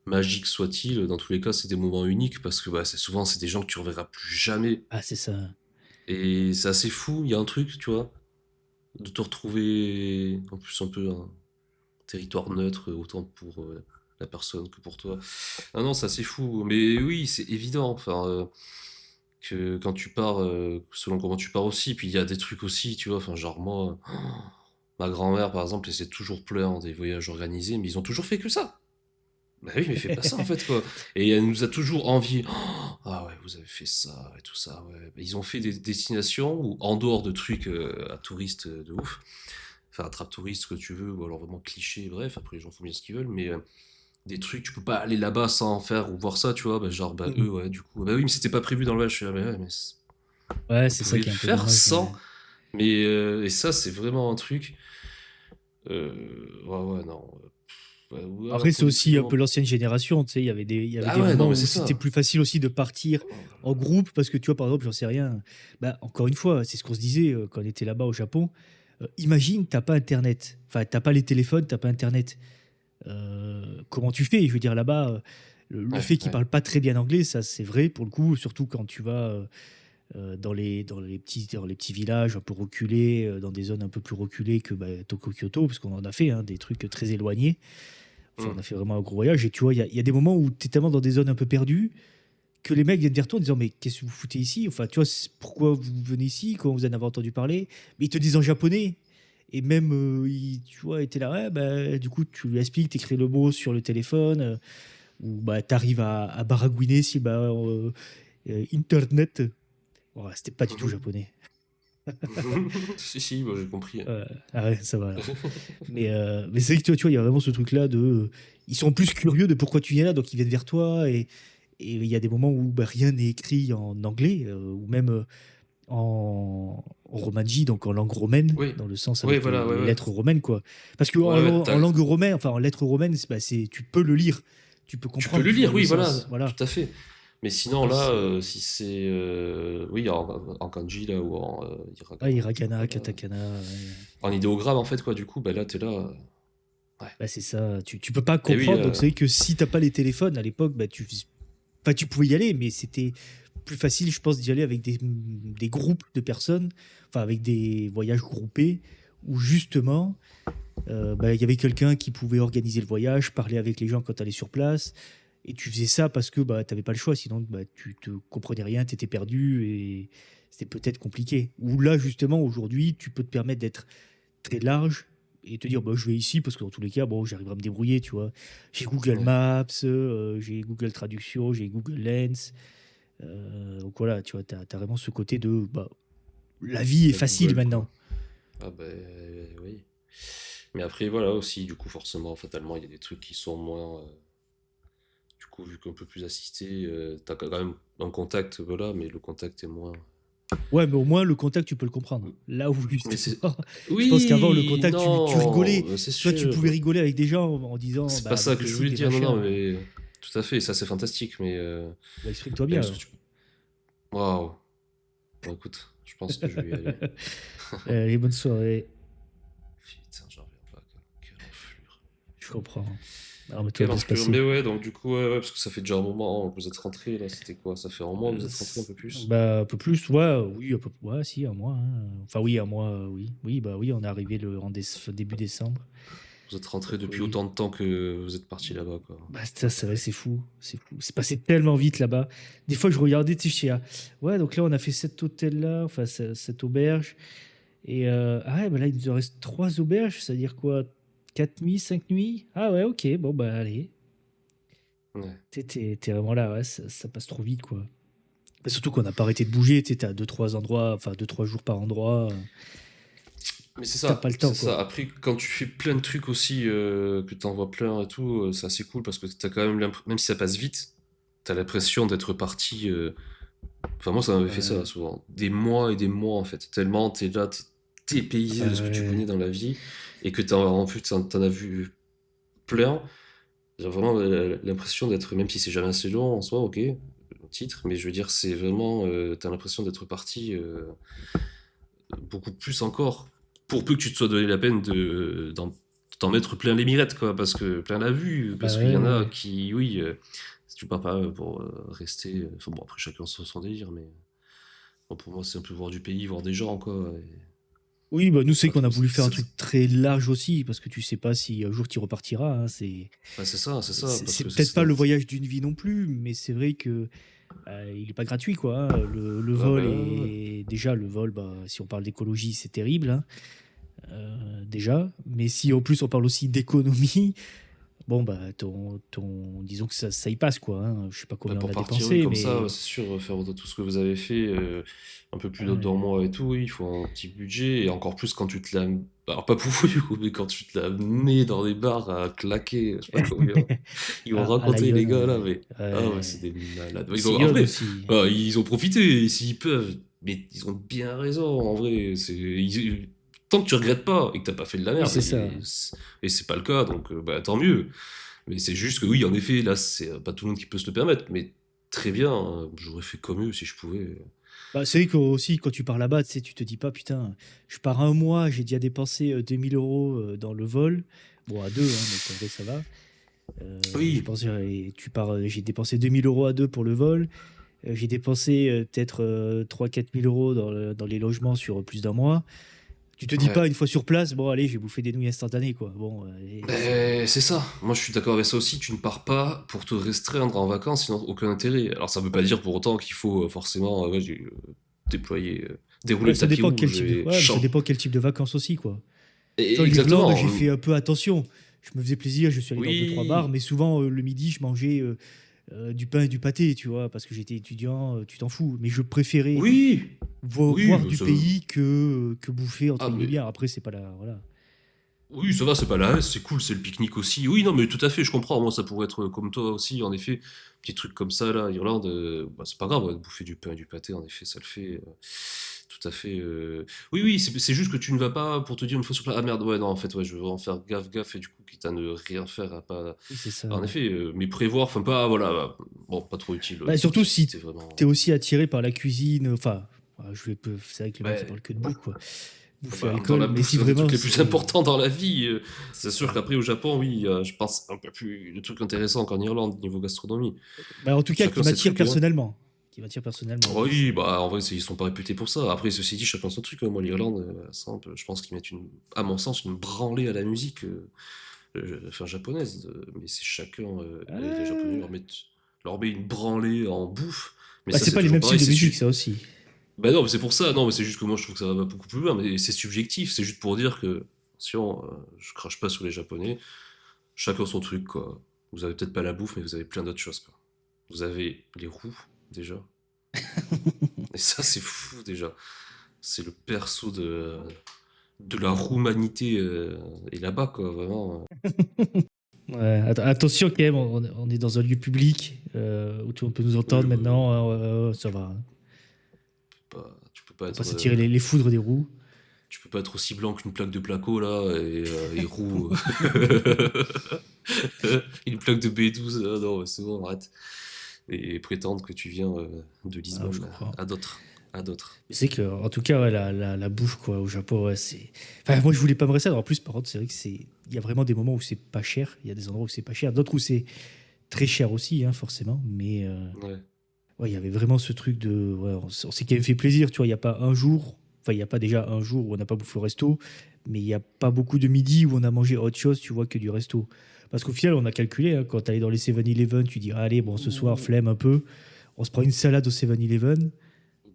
magiques soient-ils. Dans tous les cas, c'est des moments uniques parce que bah, souvent, c'est des gens que tu reverras plus jamais. Ah, c'est ça. Et c'est assez fou. Il y a un truc, tu vois, de te retrouver en plus un peu un territoire neutre, autant pour la personne que pour toi. Ah non, c'est assez fou. Mais oui, c'est évident. Enfin, que quand tu pars, selon comment tu pars aussi. Puis il y a des trucs aussi, tu vois. Enfin, genre moi, ma grand-mère, par exemple, elle s'est toujours plaint des voyages organisés, mais ils ont toujours fait que ça. Bah oui, mais fais pas ça en fait, quoi. Et elle nous a toujours envié. Ah ouais, vous avez fait ça et tout ça, ouais. Bah, ils ont fait des destinations où, en dehors de trucs à touristes de ouf, enfin attrape touristes que tu veux, ou alors vraiment cliché, bref, après les gens font bien ce qu'ils veulent, mais des trucs, tu peux pas aller là-bas sans faire ou voir ça, tu vois, bah, genre, bah Mhm. eux, ouais, du coup, bah oui, mais c'était pas prévu dans le match, je suis là, mais ouais, mais Ouais, vous c'est ça pouvez qui le est un peu faire dommage. sans, Ouais. mais, et ça, c'est vraiment un truc, ouais, ouais, non, ouais, ou alors Après, pour c'est des trucs aussi un peu vraiment, l'ancienne génération, tu sais, il y avait ah des ouais, non, moments mais où c'est c'était ça. plus facile aussi de partir en groupe, parce que tu vois, par exemple, j'en sais rien. Bah, encore une fois, c'est ce qu'on se disait quand on était là-bas au Japon. Imagine, t'as pas Internet. Enfin, t'as pas les téléphones, t'as pas Internet. Comment tu fais? Je veux dire, là-bas, le Ouais, fait qu'ils ouais. parlent pas très bien anglais, ça, c'est vrai pour le coup, surtout quand tu vas dans les petits villages un peu reculés, dans des zones un peu plus reculées que bah, Tokyo, Kyoto, parce qu'on en a fait, hein, des trucs très éloignés. Enfin, Hmm. on a fait vraiment un gros voyage. Et tu vois, il y a des moments où tu es tellement dans des zones un peu perdues que les mecs viennent vers toi en disant: Mais qu'est-ce que vous foutez ici? Enfin, tu vois, pourquoi vous venez ici? Comment vous en avez entendu parler? Mais ils te disent en japonais. Et même, tu vois, était là, ouais, bah, du coup, tu lui expliques, tu écris le mot sur le téléphone, ou bah, tu arrives à baragouiner si bah, Internet. Ouais, c'était pas du tout japonais. Si, si, moi, j'ai compris. Ah ouais, ça va alors. Mais c'est vrai que tu vois, il y a vraiment ce truc-là de. Ils sont plus curieux de pourquoi tu viens là, donc ils viennent vers toi. Et il y a des moments où bah, rien n'est écrit en anglais, ou même en romanji, donc en langue romaine, Oui, dans le sens oui, avec voilà, ouais, les ouais. lettres romaines, quoi. Parce que Ouais, ouais, en langue romaine, enfin en lettres romaines, tu peux le lire, tu peux tu peux comprendre, le tu vois lire, le oui, voilà, sens. Voilà. tout à fait. Mais sinon, Là, là, c'est. si c'est, oui, en kanji, là, ou en Ouais, hiragana, je sais pas hiragana, quoi, là, katakana. Ouais. en idéogramme, en fait, quoi, du coup, bah là, t'es là, ouais. Bah, c'est ça, tu peux pas Et oui, comprendre. Donc c'est vrai que si t'as pas les téléphones à l'époque, bah, enfin, tu pouvais y aller, mais c'était plus facile, je pense, d'y aller avec des groupes de personnes, enfin avec des voyages groupés, où justement, bah, il y avait quelqu'un qui pouvait organiser le voyage, parler avec les gens quand tu allais sur place, et tu faisais ça parce que bah, tu n'avais pas le choix, sinon bah, tu te comprenais rien, tu étais perdu, et c'était peut-être compliqué. Ou là, justement, aujourd'hui, tu peux te permettre d'être très large et te dire bah, je vais ici parce que dans tous les cas bon j'arriverai à me débrouiller, tu vois, j'ai Google ouais, Maps, j'ai Google Traduction, j'ai Google Lens, donc voilà, tu vois, t'as vraiment ce côté de bah, la vie est la facile Google, quoi. maintenant. Ah, bah, oui. Mais après, voilà, aussi, du coup, forcément, fatalement, il y a des trucs qui sont moins, du coup, vu qu'un peu plus assisté, t'as quand même un contact, voilà, mais le contact est moins. Ouais, mais au moins le contact tu peux le comprendre, là où Mais justement c'est. je pense qu'avant le Oui, contact tu non, rigolais, c'est tu vois, tu pouvais sûr. rigoler avec des gens en disant C'est pas bah ça que je voulais imbécile et dire, non, non, machin. mais. Tout à fait, ça c'est fantastique, mais. Bah, exprime-toi bien Même ce que alors. tu. Waouh. Bon, écoute, je pense que je vais y aller. Les bonnes soirées. Putain, j'en reviens pas, quoi. Quelle enflure. Je comprends. Alors mais tout va Quelle bien se enflure. passer. Mais ouais, donc du coup, ouais, parce que ça fait déjà un moment que vous êtes rentrés, là, c'était quoi? Ça fait un mois que vous êtes rentrés, un peu plus? Bah, un peu plus, ouais, oui, ouais, si, un mois, hein. Enfin, oui, un mois, oui. Oui, bah oui, on est arrivé début décembre. Vous êtes rentrés Donc, depuis oui. autant de temps que vous êtes partis là-bas, quoi. Bah, ça, c'est vrai, c'est fou. C'est fou. C'est passé tellement vite là-bas. Des fois, je regardais, tu sais, ouais, donc là, on a fait cet hôtel-là, enfin, cette auberge. Et, ah ouais, bah là, il nous en reste 3 auberges, c'est-à-dire quoi? 4 nuits, 5 nuits? Ah ouais, ok, bon, bah, allez. Ouais. T'es vraiment là, ouais, ça passe trop vite, quoi. Bah, surtout qu'on n'a pas arrêté de bouger, tu sais, t'as 2-3 endroits, enfin 2-3 jours par endroit. Mais t'as pas le c'est temps, ça. quoi. Après, quand tu fais plein de trucs aussi, que t'en vois plein et tout, c'est assez cool parce que t'as quand même même si ça passe vite, t'as l'impression d'être parti. Enfin, moi, ça m'avait fait ça Euh, souvent. Des mois et des mois, en fait. Tellement t'es là, t'es dépaysé de ce que tu ouais. connais dans la vie et que en plus, t'en as vu plein. J'ai vraiment l'impression d'être, même si c'est jamais assez long en soi, ok, le titre, mais je veux dire, c'est vraiment, t'as l'impression d'être parti beaucoup plus encore, pour peu que tu te sois donné la peine t'en mettre plein les mirettes, quoi, parce que plein la vue, Bah parce qu'il y en a ouais. qui, oui, si tu pars pas pour rester, enfin bon, après chacun son délire, mais bon, pour moi, c'est un peu voir du pays, voir des gens, quoi, et Oui, bah nous, c'est pas qu'on a trop. voulu faire un truc très large aussi, parce que tu sais pas si un jour tu repartiras, hein, Bah, c'est ça, parce c'est que ça, peut-être c'est pas dans. le voyage d'une vie non plus, mais c'est vrai que il est pas gratuit, quoi, hein. Le Ah, bah, vol ouais, ouais. est déjà le vol, bah, si on parle d'écologie, c'est terrible, hein, déjà. Mais si en plus on parle aussi d'économie, bon bah disons que ça y passe, quoi, hein. Je sais pas Bah, combien on pour a partir, oui, dépensé, comme ça, mais c'est sûr, faire tout ce que vous avez fait, un peu plus d'un ouais. mois et tout, oui, il faut un petit budget, et encore plus quand tu te la. Alors, pas pour vous, mais quand tu te la mets dans des bars à claquer, je sais pas combien. Ils vont À raconter, Lyon, les gars, là, mais. Ah ouais, c'est ouais. des malades. En Sillon vrai, aussi. ils ont profité, s'ils peuvent, mais ils ont bien raison, en vrai. Tant que tu regrettes pas et que t'as pas fait de la Oui, merde, c'est ça. et c'est pas le cas, donc bah, tant mieux. Mais c'est juste que oui, en effet, là, c'est pas tout le monde qui peut se le permettre, mais très bien, hein, j'aurais fait comme eux si je pouvais. Bah, c'est vrai que aussi, quand tu pars là-bas, tu sais, tu te dis pas, putain, je pars un mois, j'ai déjà dépensé 2000 € dans le vol. Bon, à deux, hein, donc en vrai, ça va. Je Oui, pense tu pars, j'ai dépensé 2000 € à deux pour le vol. J'ai dépensé peut-être 3 000 à 4 000 € dans les logements sur plus d'un mois. Tu te dis ouais. pas, une fois sur place, bon, allez, j'ai bouffé des nouilles instantanées, quoi. Bon, Ben, c'est ça. Moi, je suis d'accord avec ça aussi. Tu ne pars pas pour te restreindre en vacances, sinon aucun intérêt. Alors, ça veut pas dire pour autant qu'il faut forcément déployer, dérouler ouais, le ça tapis dépend quel rouge type de, et ouais, mais ça dépend quel type de vacances aussi, quoi. Tu vois, l'Irlande, Exactement. j'ai fait un peu attention. Je me faisais plaisir, je suis allé dans deux, trois bars, Oui, mais souvent, le midi, je mangeais du pain et du pâté, tu vois, parce que j'étais étudiant, tu t'en fous. Mais je préférais oui, oui, voir du ça. pays que bouffer, entre Ah, guillemets, mais bien. Après, c'est pas la. Voilà. oui, ça va, c'est pas la c'est cool, c'est le pique-nique aussi. Oui, non, mais tout à fait, je comprends. Moi, ça pourrait être comme toi aussi, en effet. Petit truc comme ça, là, Irlande, bah, c'est pas grave, ouais, de bouffer du pain et du pâté, en effet, ça le fait. Tout à fait. Oui, oui, c'est juste que tu ne vas pas pour te dire une fois sur place. Ah merde, ouais, non, en fait, ouais, je veux vraiment faire gaffe, gaffe, et du coup, quitte à ne rien faire, à pas. Oui, c'est ça. En effet, mais prévoir, enfin, pas, voilà, bon, pas trop utile, Bah, surtout sauf si si t'es vraiment. t'es aussi attiré par la cuisine, enfin, c'est vrai que le mec, il Ouais, parle que de bouffe, quoi. Bouffe et bah, en même temps, alcool, la mais bouffe, si c'est un des vraiment trucs les plus c'est. importants dans la vie. C'est C'est ça. sûr qu'après, au Japon, oui, je pense un peu plus de trucs intéressants qu'en Irlande, niveau gastronomie. Bah, en tout cas, Chacun qui ses m'attire trucs, hein. personnellement. Qui m'attire personnellement, oui. Oui, bah en vrai, ils sont pas réputés pour ça. Après, ceci dit, chacun son truc, hein. Moi, l'Irlande, simple, je pense qu'ils mettent à mon sens, une branlée à la musique, enfin japonaise. Mais c'est chacun, les Japonais Euh, leur met une branlée en bouffe. Mais Bah, ça, c'est c'est pas les toujours mêmes pareil. styles de musique, ça aussi. Bah non, mais c'est pour ça. Non, mais c'est juste que moi, je trouve que ça va beaucoup plus loin. Mais c'est subjectif. C'est juste pour dire que, attention, je crache pas sur les Japonais. Chacun son truc, quoi. Vous avez peut-être pas la bouffe, mais vous avez plein d'autres choses, quoi. Vous avez les roues, déjà. Et ça, c'est fou déjà. C'est le perso de la roumanité est là-bas, quoi, vraiment. Ouais, attention quand même, on est dans un lieu public où tout le monde peut nous Oui, entendre oui, oui. maintenant, hein, ouais, ça va, hein. Tu peux pas Faut pas être, s'attirer les foudres des roues. tu peux pas être aussi blanc qu'une plaque de placo là et roux. Une plaque de B12, ah non, c'est bon, arrête. Et prétendre que tu viens de Ah, je Lisbonne comprends. à d'autres, à d'autres. Mais c'est que, en tout cas, ouais, la bouffe quoi, au Japon, ouais, c'est. Enfin, moi, je voulais pas me rester. En plus, par contre, c'est vrai que il y a vraiment des moments où c'est pas cher. Il y a des endroits où c'est pas cher, d'autres où c'est très cher aussi, hein, forcément. Mais Ouais. ouais, il y avait vraiment ce truc de. Ouais, on s'est quand même fait plaisir, tu vois. Il y a pas un jour. Enfin, il n'y a pas déjà un jour où on n'a pas bouffé au resto, mais il n'y a pas beaucoup de midi où on a mangé autre chose, tu vois, que du resto. Parce qu'au final, on a calculé, hein, quand tu allais dans les 7-Eleven, tu dis, ah, allez, bon, ce soir, Ouh. flemme un peu, on se prend une salade au 7-Eleven,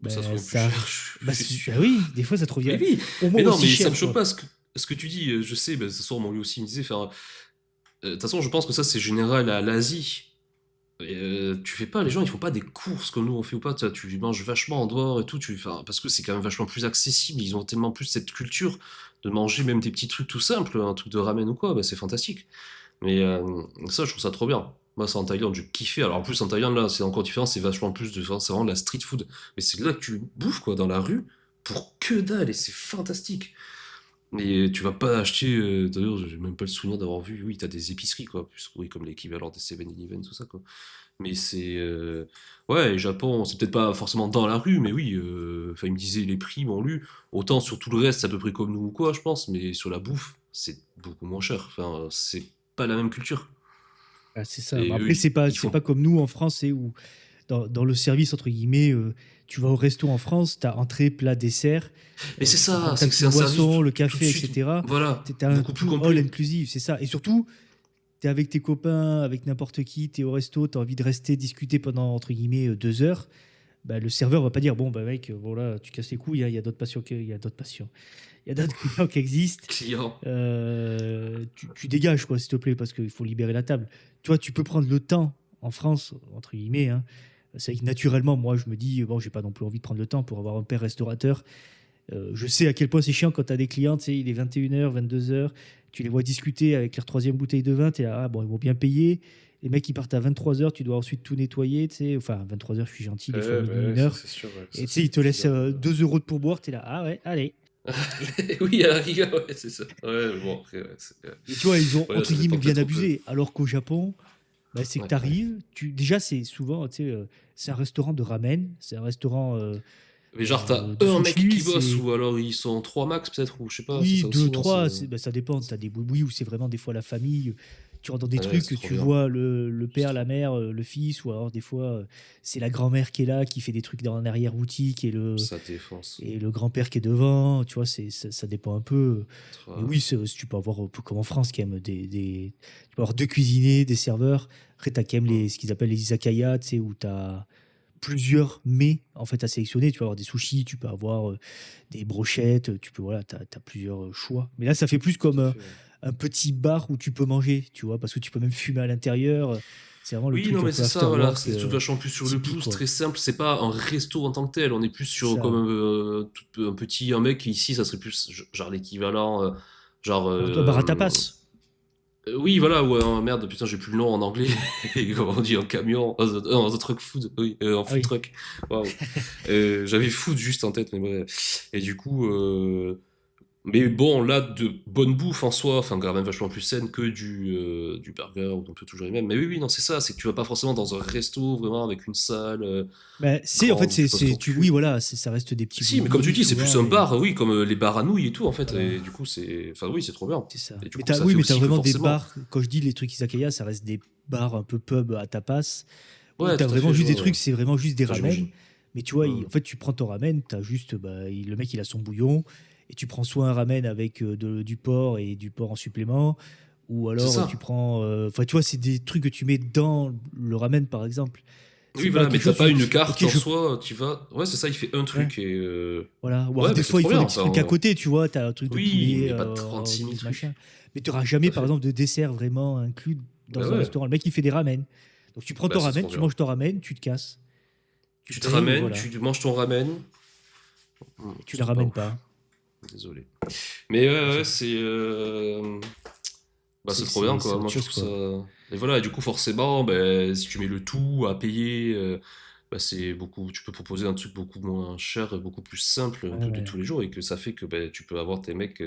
Bah, ça se ben, revient plus ça. cher, je Bah, suis bah sûr. oui, des fois, ça te Mais revient oui, au moins mais non, aussi mais ça cher, me choque quoi. pas ce que tu dis. Je sais, bah, ce soir, mon lui aussi il me disait. De toute façon, je pense que ça, c'est général à l'Asie. Tu fais pas, les gens ils font pas des courses comme nous on fait ou pas, tu manges vachement en dehors et tout, enfin, parce que c'est quand même vachement plus accessible, ils ont tellement plus cette culture de manger même des petits trucs tout simples, un truc de ramen ou quoi, bah, c'est fantastique. Mais ça, je trouve ça trop bien. Moi, c'est en Thaïlande, j'ai kiffé. Alors en plus, en Thaïlande, là, c'est encore différent, c'est vachement plus de. C'est vraiment de la street food. Mais c'est là que tu bouffes, quoi, dans la rue, pour que dalle, et c'est fantastique. Et tu vas pas acheter. D'ailleurs, j'ai même pas le souvenir d'avoir vu. Oui, t'as des épiceries, quoi. Plus, oui, comme l'équivalent des 7-Eleven, tout ça, quoi. Mais c'est. Ouais, et Japon, c'est peut-être pas forcément dans la rue, mais oui. Enfin, il me disait les prix m'ont lu. Autant sur tout le reste, c'est à peu près comme nous ou quoi, je pense. Mais sur la bouffe, c'est beaucoup moins cher. Enfin, c'est pas la même culture. Ah, c'est ça. Bah, Et eux, après, ils c'est font. pas comme nous en France, c'est où dans le service, entre guillemets, tu vas au resto en France, tu as entrée, plat, dessert, Mais c'est tu peux ça, prendre ta c'est que c'est petite un service boisson, le tout de café, suite. etc. Voilà, Tu as un beaucoup plus tout all complet. inclusive, c'est ça. Et surtout, tu es avec tes copains, avec n'importe qui, tu es au resto, tu as envie de rester discuter pendant, entre guillemets, 2 heures. Bah, le serveur va pas dire, bon, bah mec, voilà, tu casses les couilles, hein, il y a d'autres patients, il y a d'autres patients. Il y a d'autres clients qui existent. Client. Tu dégages, quoi, s'il te plaît, parce qu'il faut libérer la table. Toi, tu peux prendre le temps en France, entre guillemets. Hein. C'est vrai que naturellement, moi, je me dis, bon, j'ai pas non plus envie de prendre le temps pour avoir un père restaurateur. Je sais à quel point c'est chiant quand tu as des clients, tu sais, il est 21h, 22h, tu les vois discuter avec leur troisième bouteille de vin, tu es là, ah, bon, ils vont bien payer. Les mecs, ils partent à 23h, tu dois ensuite tout nettoyer, tu sais. Enfin, 23h, je suis gentil, des fois Ouais, bah minuit, ouais, une ça heure. c'est sûr, ouais, Et ça tu sais, c'est ils te laissent fatigant. 2 euros de pourboire, tu es là, ah ouais, allez. Et, Oui, à la rigueur, ouais, c'est ça. Ouais, mais bon, après, ouais, et tu vois, ils ont, ouais, entre ça guillemets, dépend bien peut-être un peu. abusé. Alors qu'au Japon, bah, c'est que Ouais, tu ouais. arrives, déjà, c'est souvent, tu sais, c'est un restaurant de ramen, c'est un restaurant Mais genre, t'as de un mec sushi, qui bosse, c'est ou alors ils sont trois max, peut-être, ou je sais pas, c'est oui, ça deux, aussi, non? trois, bah, ça dépend. Tu as des boui où c'est vraiment des fois la famille. Tu rentres dans des Ouais, trucs c'est que trop tu bien. vois le C'est père, la trop. mère, le fils, ou alors des fois c'est la grand-mère qui est là, qui fait des trucs dans l'arrière-boutique Ça défonce. et le grand-père qui est devant. Tu vois, ça dépend un peu. Mais Tra- oui, tu peux avoir un peu comme en France, quand même, tu peux avoir deux cuisiniers, des serveurs. Après, tu as quand même Hmm. ce qu'ils appellent les izakaya, tu sais, où tu as plusieurs mets en fait à sélectionner. Tu peux avoir des sushis, tu peux avoir des brochettes, tu peux voilà, t'as plusieurs choix. Mais là, ça fait plus comme Tout à fait, ouais. un petit bar où tu peux manger, tu vois, parce que tu peux même fumer à l'intérieur. C'est vraiment le Oui, non, truc un mais peu c'est after ça, voilà, work c'est des trucs vachement plus sur le typique pouce, quoi. très simple, c'est pas un resto en tant que tel, on est plus C'est sur comme ça. un petit, un mec, ici, ça serait plus genre l'équivalent, genre... Un bar à tapas. oui, voilà, ouais, merde, putain, j'ai plus le nom en anglais, et comment on dit, en camion, en truck food, oui, en Ah food oui. truck, waouh. J'avais food juste en tête, mais bref. Et du coup, mais bon, là, de bonne bouffe en soi, enfin, quand même vachement plus saine que du burger, ou on peut toujours les mêmes. Mais oui, oui, non, c'est ça, c'est que tu vas pas forcément dans un resto, vraiment, avec une salle Bah, c'est en fait grande où tu poses ton oui cul. voilà, ça reste des petits Si, mais comme tu boulis dis, c'est plus souvent un et bar, oui, comme les bars à nouilles et tout, en fait. voilà. Et du coup, c'est. Enfin, oui, c'est trop bien. C'est ça. Et du Mais coup, ça oui, fait mais t'as aussi que vraiment des forcément. bars. Quand je dis les trucs izakaya, ça reste des bars un peu pub à tapas où Ouais, t'as tout à vraiment fait, je juste des vois, ouais. trucs, c'est vraiment juste des Enfin, ramen. j'imagine. Mais tu vois, Hmm. en fait, tu prends ton ramen, t'as juste, bah, le mec, il a son bouillon et tu prends soit un ramen avec du porc et du porc en supplément, ou C'est alors tu ça. prends, enfin, tu vois, c'est des trucs que tu mets dans le ramen, par exemple. C'est Oui, pas voilà, quelque mais t'as chose pas où, une ok, carte en soi, tu vas. Ouais, c'est ça, il fait un ouais, truc et. voilà. Ou alors Ouais, des mais c'est fois, ils trop font bien. des petits Enfin, trucs à côté, tu vois, t'as un truc de oui, poulet, mais pas 36 000 machin. trucs. Mais tu n'auras Tout jamais, à par fait. exemple, de dessert vraiment inclus Bah dans un ouais, restaurant. Le mec, il fait des ramen. Donc tu prends bah ton c'est ramen, trop tu bien. manges ton ramen, tu te casses. Tu Tu te payes et ramènes, voilà. tu manges ton ramen. Et tu la C'était pas ramènes ouf. pas. Désolé. Mais Bon, ouais, c'est. Bah, c'est trop bien, c'est quoi. autre Moi, je chose, trouve ça. quoi. Et voilà, et du coup, forcément, ben, si tu mets le tout à payer, bah, c'est beaucoup. Tu peux proposer un truc beaucoup moins cher, beaucoup plus simple, un Ouais, peu de ouais. tous les jours, et que ça fait que ben, tu peux avoir tes mecs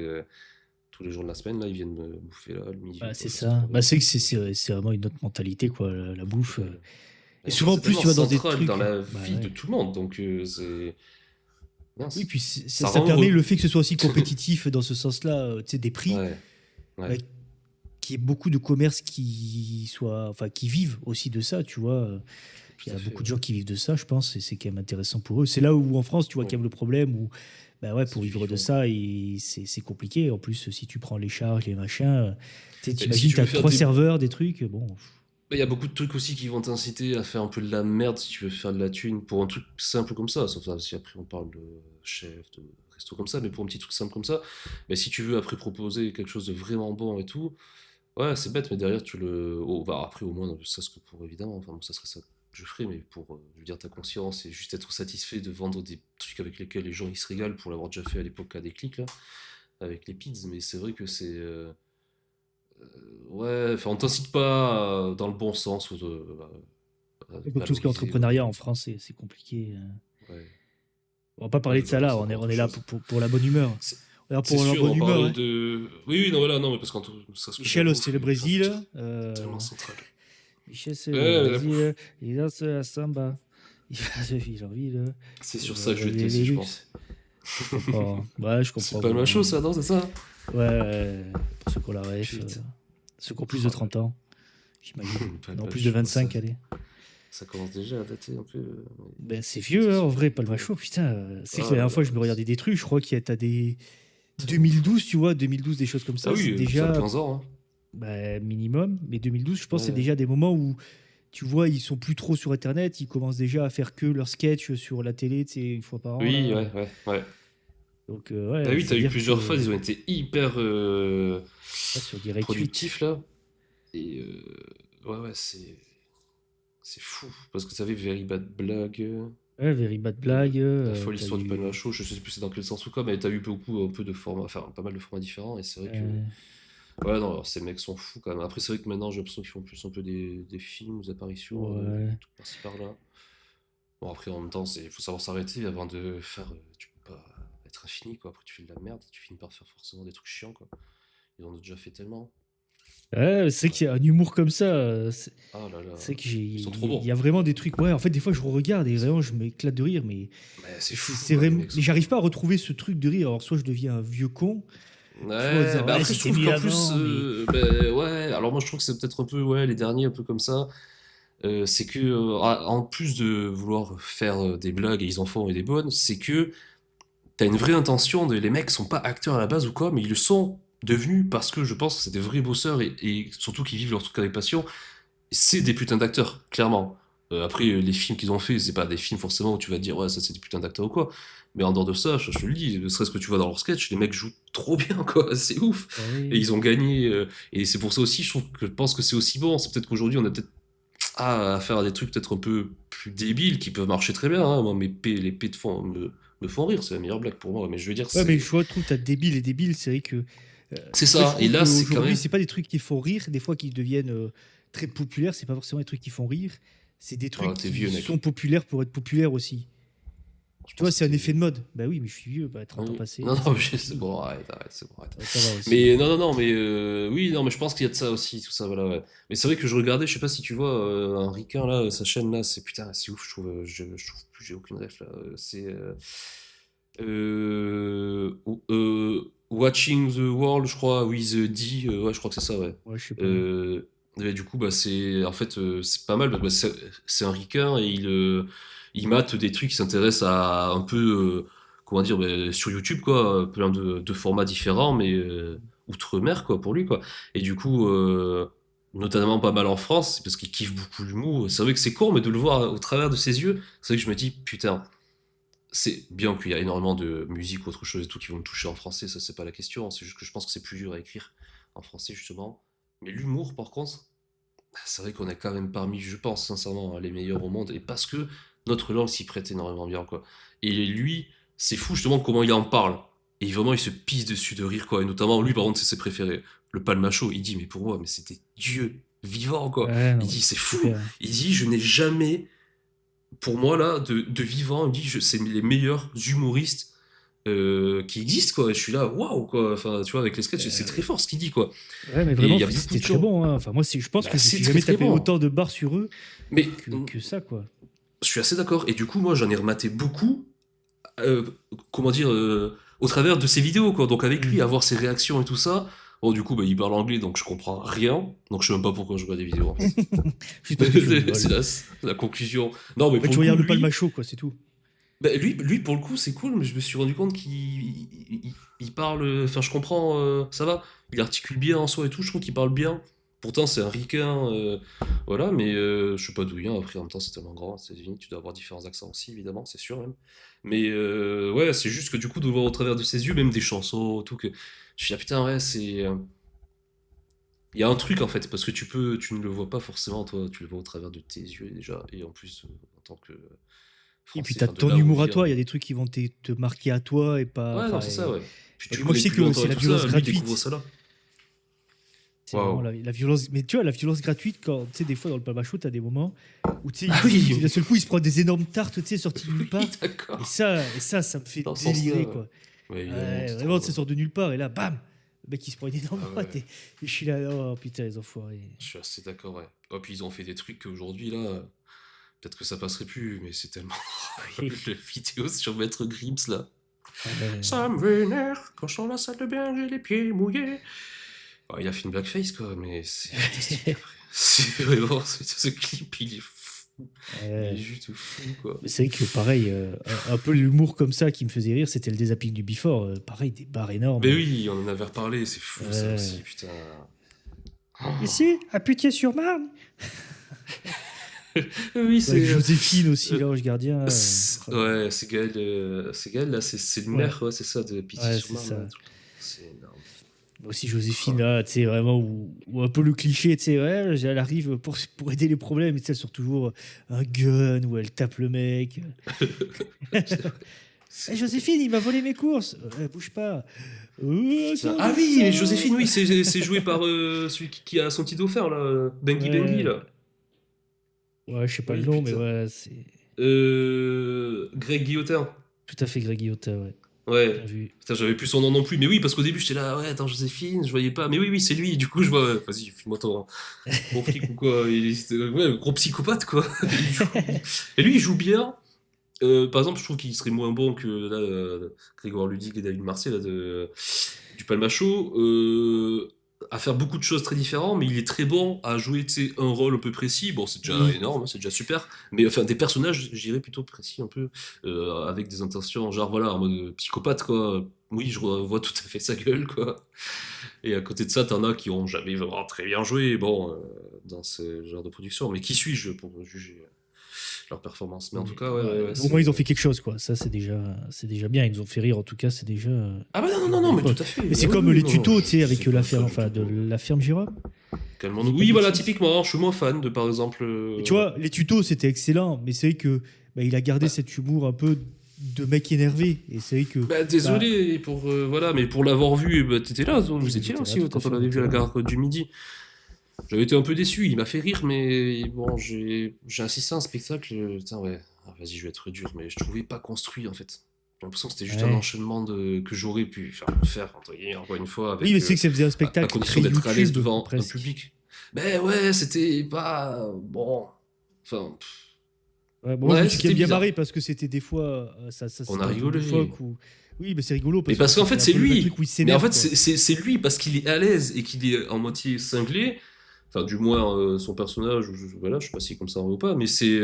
tous les jours de la semaine, là, ils viennent me bouffer là, le midi ou Bah, quoi. c'est C'est trop ça. bien. Bah, c'est que Moi, je- c'est vraiment une autre mentalité, quoi, la bouffe. Ouais. Et Et en plus, souvent, en c'est plus, tellement tu vas dans des central dans trucs. la Bah vie de ouais. tout le monde, donc c'est. Oui, Mince. puis Ça ça rend permet heureux. le fait que ce soit aussi compétitif dans ce sens-là, tu sais, des prix. Ouais, Bah, ouais. qu'il y ait beaucoup de commerces enfin, qui vivent aussi de ça, tu vois. Il Tout y à a fait, beaucoup de ouais. gens qui vivent de ça, je pense, et c'est quand même intéressant pour eux. C'est là où en France, tu vois, Ouais. qu'il y a le problème où, bah ouais, C'est pour du vivre de vivant, quoi. ça, et c'est compliqué. En plus, si tu prends les charges, les machins, tu sais, Mais si t'imagines, tu veux t'as faire trois des. serveurs, des trucs, bon. Il y a beaucoup de trucs aussi qui vont t'inciter à faire un peu de la merde si tu veux faire de la thune pour un truc simple comme ça. Sauf ça, si après on parle de chef, de resto comme ça, mais pour un petit truc simple comme ça, mais si tu veux après proposer quelque chose de vraiment bon et tout, Ouais, c'est bête, mais derrière, tu le. Oh, bah, après, au moins, ça serait pour évidemment, enfin, bon, ça serait ça que je ferais, mais pour, je veux dire, ta conscience et juste être satisfait de vendre des trucs avec lesquels les gens ils se régalent pour l'avoir déjà fait à l'époque à des clics, là, avec les pids, mais c'est vrai que c'est. Ouais, enfin, on t'incite pas dans le bon sens ou à Comme tout ce qui est valoriser, entrepreneuriat en France, c'est compliqué. ouais, On va pas ouais, parler de ça là, valoriser encore on autre est là chose. pour la bonne humeur. C'est On est là c'est pour la sûr, bonne on humeur, parlait hein. de. Oui, oui, non, voilà, non, mais parce qu'en tout ça, ce que de la Michel, c'est bouffe, le j'ai envie de dire, Brésil. tellement central. Michel, c'est le Ouais, la bouffe. Brésil. Il danse la samba. Il va de ville en ville. C'est Il sur va ça que je vais te rêver laisser, les je pense. luxe. Pourquoi pas, hein. Ouais, je C'est comprends pas le bien, macho, hein. ça, non, c'est ça? Ouais, ouais, pour ceux qui ont la ref, Putain. ceux qui ont plus de Oh là 30 ans, j'imagine. là. Pas le Non, plus de macho, ça, 25, allez. ça commence déjà à dater un peu. Ben, c'est Mais vieux, c'est hein, en sûr. vrai, pas le Ouais. macho. Putain, c'est que Oh la là dernière là, fois, je me regardais des trucs. Je crois qu'il y a t'as des tellement vieux. 2012, tu vois, 2012, des choses comme Ah ça, c'est oui, ça a déjà 15 ans, hein. minimum. Mais 2012, je pense, c'est Ouais. déjà des moments où, tu vois, ils sont plus trop sur Internet. Ils commencent déjà à faire que leurs sketchs sur la télé, tu sais, une fois par an, Oui, là. ouais, ouais, ouais. Donc, Bah ouais, oui, t'as eu c'est-à-dire plusieurs phases, que ils ont été hyper ouais, sur Direct 8, productifs là. Et ouais, ouais, c'est fou. Parce que tu savais, Very Bad Blague, ouais, Very Bad euh, Blague, La folle t'as histoire du pain eu. chaud, je sais plus c'est dans quel sens ou quoi, mais t'as eu beaucoup un peu de formats, enfin pas mal de formats différents, et c'est vrai que. euh, Ouais, non, alors, ces mecs sont fous quand même. Après, c'est vrai que maintenant, j'ai l'impression qu'ils font plus un peu des films, des apparitions, ouais. tout par-ci par-là. Bon, après, en même temps, il faut savoir s'arrêter avant de faire. Tu peux pas être infini, quoi. Après, tu fais de la merde, tu finis par faire forcément des trucs chiants, quoi. Ils en ont déjà fait tellement. Ouais, c'est Ouais. qu'il y a un humour comme ça. Ah là là, C'est que ils sont trop il y bons. a vraiment des trucs. Ouais, en fait, des fois, je regarde et Ils sont- vraiment, je m'éclate de rire, mais Mais c'est c'est fou, hein, les vraiment. mecs Mais sont trop j'arrive pas bons. à retrouver ce truc de rire. Alors, soit je deviens un vieux con, tu vois, en Ouais, disant, bah ouais, après, je c'était trouve mieux qu'en plus, avant, mais. bah, ouais, alors moi, je trouve que c'est peut-être un peu, ouais, les derniers, un peu comme ça. C'est que, en plus de vouloir faire des blagues, et ils en font et des bonnes, c'est que t'as une vraie intention les mecs sont pas acteurs à la base ou quoi, mais ils le sont devenus parce que je pense que c'est des vrais bosseurs et surtout qui vivent leur truc avec passion. C'est des putains d'acteurs, clairement. Après, les films qu'ils ont fait, c'est pas des films forcément où tu vas te dire ouais, ça c'est des putains d'acteurs ou quoi. Mais en dehors de ça, je te le dis, ne serait-ce que tu vois dans leur sketch, les mecs jouent trop bien, quoi. C'est ouf. Bah Et oui. ils ont gagné. Et c'est pour ça aussi, je pense que c'est aussi bon. C'est peut-être qu'aujourd'hui, on a peut-être à faire des trucs peut-être un peu plus débiles qui peuvent marcher très bien, hein. Moi, les P me font rire, c'est la meilleure blague pour moi. Mais je veux dire, Ouais, mais je vois, je trouve, t'as débile et débile. C'est vrai que. c'est En fait, je ça. Et trouve là, c'est quand qu'aujourd'hui, même. c'est pas des trucs qui font rire, des fois qui deviennent très populaires. C'est pas forcément des trucs qui font rire. C'est des Ah, trucs t'es qui vieux, sont mec. populaires pour être populaires aussi. Je Tu vois, pense que c'est un t'es effet vieux. de mode. Bah oui, mais je suis vieux, bah, 30 ans Oui. passés, Non, ça non, va, c'est c'est fini. bon, arrête, c'est bon, arrête. Ça va aussi. Mais non, non, non, mais oui, non, mais je pense qu'il y a de ça aussi, tout ça, voilà, ouais. Mais c'est vrai que je regardais, je sais pas si tu vois, un Ricain là, sa chaîne là, c'est putain, c'est ouf, je trouve, je trouve plus, j'ai aucune ref là. C'est Watching the World, je crois, with D, ouais, je crois que c'est ça, ouais. Ouais, je sais pas. Et du coup, bah, c'est en fait, c'est pas mal, parce que bah, c'est un Ricain et il mate des trucs, il s'intéresse à un peu, comment dire, bah, sur YouTube, quoi, plein de formats différents, mais outre-mer, quoi, pour lui, quoi. Et du coup, notamment pas mal en France, parce qu'il kiffe beaucoup l'humour. C'est vrai que c'est con, mais de le voir au travers de ses yeux, c'est vrai que je me dis, putain, c'est bien qu'il y a énormément de musique ou autre chose et tout qui vont me toucher en français, ça c'est pas la question, c'est juste que je pense que c'est plus dur à écrire en français justement. Mais l'humour par contre, c'est vrai qu'on est quand même parmi, je pense sincèrement, les meilleurs au monde, et parce que notre langue s'y prête énormément bien, quoi. Et lui, c'est fou justement comment il en parle. Et vraiment, il se pisse dessus de rire, quoi. Et notamment, lui, par contre, c'est ses préférés. Le palmacho, il dit, mais pour moi, mais c'était Dieu vivant, quoi. Ouais, Il non, mais dit, c'est c'est fou. clair. Il dit, je n'ai jamais, pour moi, là, de vivant, il dit, c'est les meilleurs humoristes qui existent, quoi. Et je suis là, waouh, quoi. Enfin, tu vois, avec les sketchs, c'est très Euh, fort ce qu'il dit, quoi. ouais, mais Et il vraiment, y a beaucoup c'était de très gens. bon, hein. Enfin, moi, je pense Bah, que je me c'est suis très jamais très tapé bon. autant de barres sur eux Mais que ça, quoi. je suis assez d'accord. Et du coup, moi, j'en ai rematé beaucoup, euh, comment dire, au travers de ses vidéos, quoi. Donc avec Hmm. lui, avoir ses réactions et tout ça. Bon, du coup, bah, il parle anglais, donc je comprends rien. Donc je sais même pas pourquoi je regarde des vidéos, en fait. Juste parce que tu C'est rigoles. la conclusion. Non, mais En fait, pour tu le coup, regardes le lui, palmacho, quoi, c'est tout. bah, lui, pour le coup, c'est cool, mais je me suis rendu compte qu'il parle. Enfin, je comprends, ça va. Il articule bien en soi et tout, je trouve qu'il parle bien. Pourtant, c'est un ricain, voilà, mais je sais pas d'où il vient. Après, en même temps, c'est tellement grand aux États-Unis, tu dois avoir différents accents aussi, évidemment, c'est sûr même. Mais ouais, c'est juste que du coup, de le voir au travers de ses yeux, même des chansons, tout, que je suis là, putain, ouais, c'est. Il y a un truc en fait, parce que tu ne le vois pas forcément, toi, tu le vois au travers de tes yeux déjà, et en plus, en tant que Et puis Français, t'as enfin de ton là où on humour à vient. toi, il y a des trucs qui vont te marquer à toi et pas. Ouais, non, Enfin, c'est ça, ouais. Puis tu moi je connais sais plus que longtemps c'est et la tout violence ça, lui découvre gratuite. ça là. C'est vraiment Waouh. la violence. Mais tu vois, la violence gratuite, quand tu sais, des fois dans le Palmacho, t'as des moments où tu sais, Ah oui, d'un seul coup, il se prend des énormes tartes, tu sais, sorties de nulle oui, part. Et d'accord. ça me fait Dans ce sens-là, délirer, ouais. quoi. Ouais, évidemment, Ouais, c'est trop vraiment, ça drôle. sort de nulle part. Et là, bam! Le mec, il se prend une énorme Ah droite. ouais, Et je suis là, oh putain, les enfoirés. je suis assez d'accord, ouais. Oh, puis ils ont fait des trucs qu'aujourd'hui, là, peut-être que ça passerait plus, mais c'est tellement drôle. Oui. Le vidéo sur Maître Grims, là. Ça Ouais. me vénère, quand je suis dans la salle de bain, j'ai les pieds mouillés. Bon, il a fait une blackface, quoi, mais c'est fantastique après. C'est vraiment, ce clip, il est fou. Il est Ouais. juste fou, quoi. Mais c'est vrai que pareil, un peu l'humour comme ça qui me faisait rire, c'était le dézapping du Before. Pareil, des barres énormes. Mais oui, on en avait reparlé, c'est fou ça Euh, aussi, putain. Oh. Ici, à Putier-sur-Marne. Oui, Avec c'est. Joséphine aussi, Euh, l'ange gardien. Oh là là. ouais, c'est Gaël, là, c'est le Ouais, maire, ouais, c'est ça, de ouais, c'est Pitié-sur-Marne, là, ça. un truc. C'est énorme. Mais aussi Joséphine, Oh. là, tu sais, vraiment, où un peu le cliché, tu sais, ouais, elle arrive pour aider les problèmes, et tu sais, elle sort toujours un gun, où elle tape le mec. C'est vrai. Eh, C'est vrai. Joséphine, il m'a volé mes courses. Bouge pas. Putain. Ça Ah va oui, mais pas. Joséphine, oui, c'est joué par celui qui a son petit dauphin, là, Bengi Bengi, Ouais, là. ouais, je sais pas le Oui, nom, mais putain. ouais, c'est Greg Guillotin. tout à fait Greg Guillotin, ouais. Ouais. Bien vu. Putain, j'avais plus son nom non plus. Mais oui, parce qu'au début, j'étais là, ouais, attends, Joséphine, je voyais pas. Mais oui, oui, c'est lui. Du coup, je vois, vas-y, file-moi ton fric ou quoi. Ouais, gros psychopathe, quoi. Et lui, il joue bien. Par exemple, je trouve qu'il serait moins bon que là, Grégoire Ludig et David Marseille là, du Palmacho, à faire beaucoup de choses très différentes, mais il est très bon à jouer tu sais, un rôle un peu précis. Bon, c'est déjà Oui. énorme, hein, c'est déjà super, mais enfin des personnages, je dirais plutôt précis un peu, avec des intentions, genre voilà, en mode psychopathe quoi. Oui, je vois tout à fait sa gueule quoi. Et à côté de ça, t'en as qui ont jamais vraiment très bien joué, bon, dans ce genre de production. Mais qui suis-je pour juger leur performance? Mais en tout Mais, cas, ouais, ouais, ouais, ouais, au moins, c'est. ils ont fait quelque chose, quoi. Ça, c'est déjà bien. Ils nous ont fait rire, en tout cas, c'est déjà Ah bah non, non, une non, non, belle mais tout chose. à fait. Mais Ah c'est oui, comme oui, les non, non, tutos, tu sais, c'est avec la pas ça ferme, du enfin, tout. de la ferme Jérôme. Je Calmons-nous. dis pas de Oui, voilà, bêtises. typiquement, je suis moins fan de, par exemple. Et tu vois, les tutos, c'était excellent, mais c'est vrai que bah, il a gardé Bah, cet humour un peu de mec énervé. Et c'est vrai que, bah, bah, désolé pour. Voilà, mais pour l'avoir vu, bah, t'étais là, oui, vous mais étiez là j'étais là, aussi tout à quand fait, on on avait vu était la là. gare du Midi. J'avais été un peu déçu, il m'a fait rire, mais bon, j'ai assisté à un spectacle. Putain, ouais, ah, vas-y, je vais être dur, mais je trouvais pas construit en fait. J'ai l'impression que c'était juste un Ouais. enchaînement que j'aurais pu faire, entre guillemets, encore une fois, Oui, mais avec, c'est que ça faisait un à spectacle condition très d'être à l'aise YouTube, devant un presque. public. Ben ouais, c'était pas. Bon. Enfin, Ouais, bon, moi, je me ouais, suis quand c'était même bien bizarre. marré parce que c'était des fois, On a c'était un peu rigolé. loufoque. Oui, mais c'est rigolo Mais parce que parce ça qu'en fait fait, un c'est peu le même truc lui. où il Mais en s'énerve, fait, quoi. c'est lui parce qu'il est à l'aise et qu'il est en moitié cinglé. Enfin, du moins, son personnage, voilà, je sais pas si comme ça ou pas, mais c'est.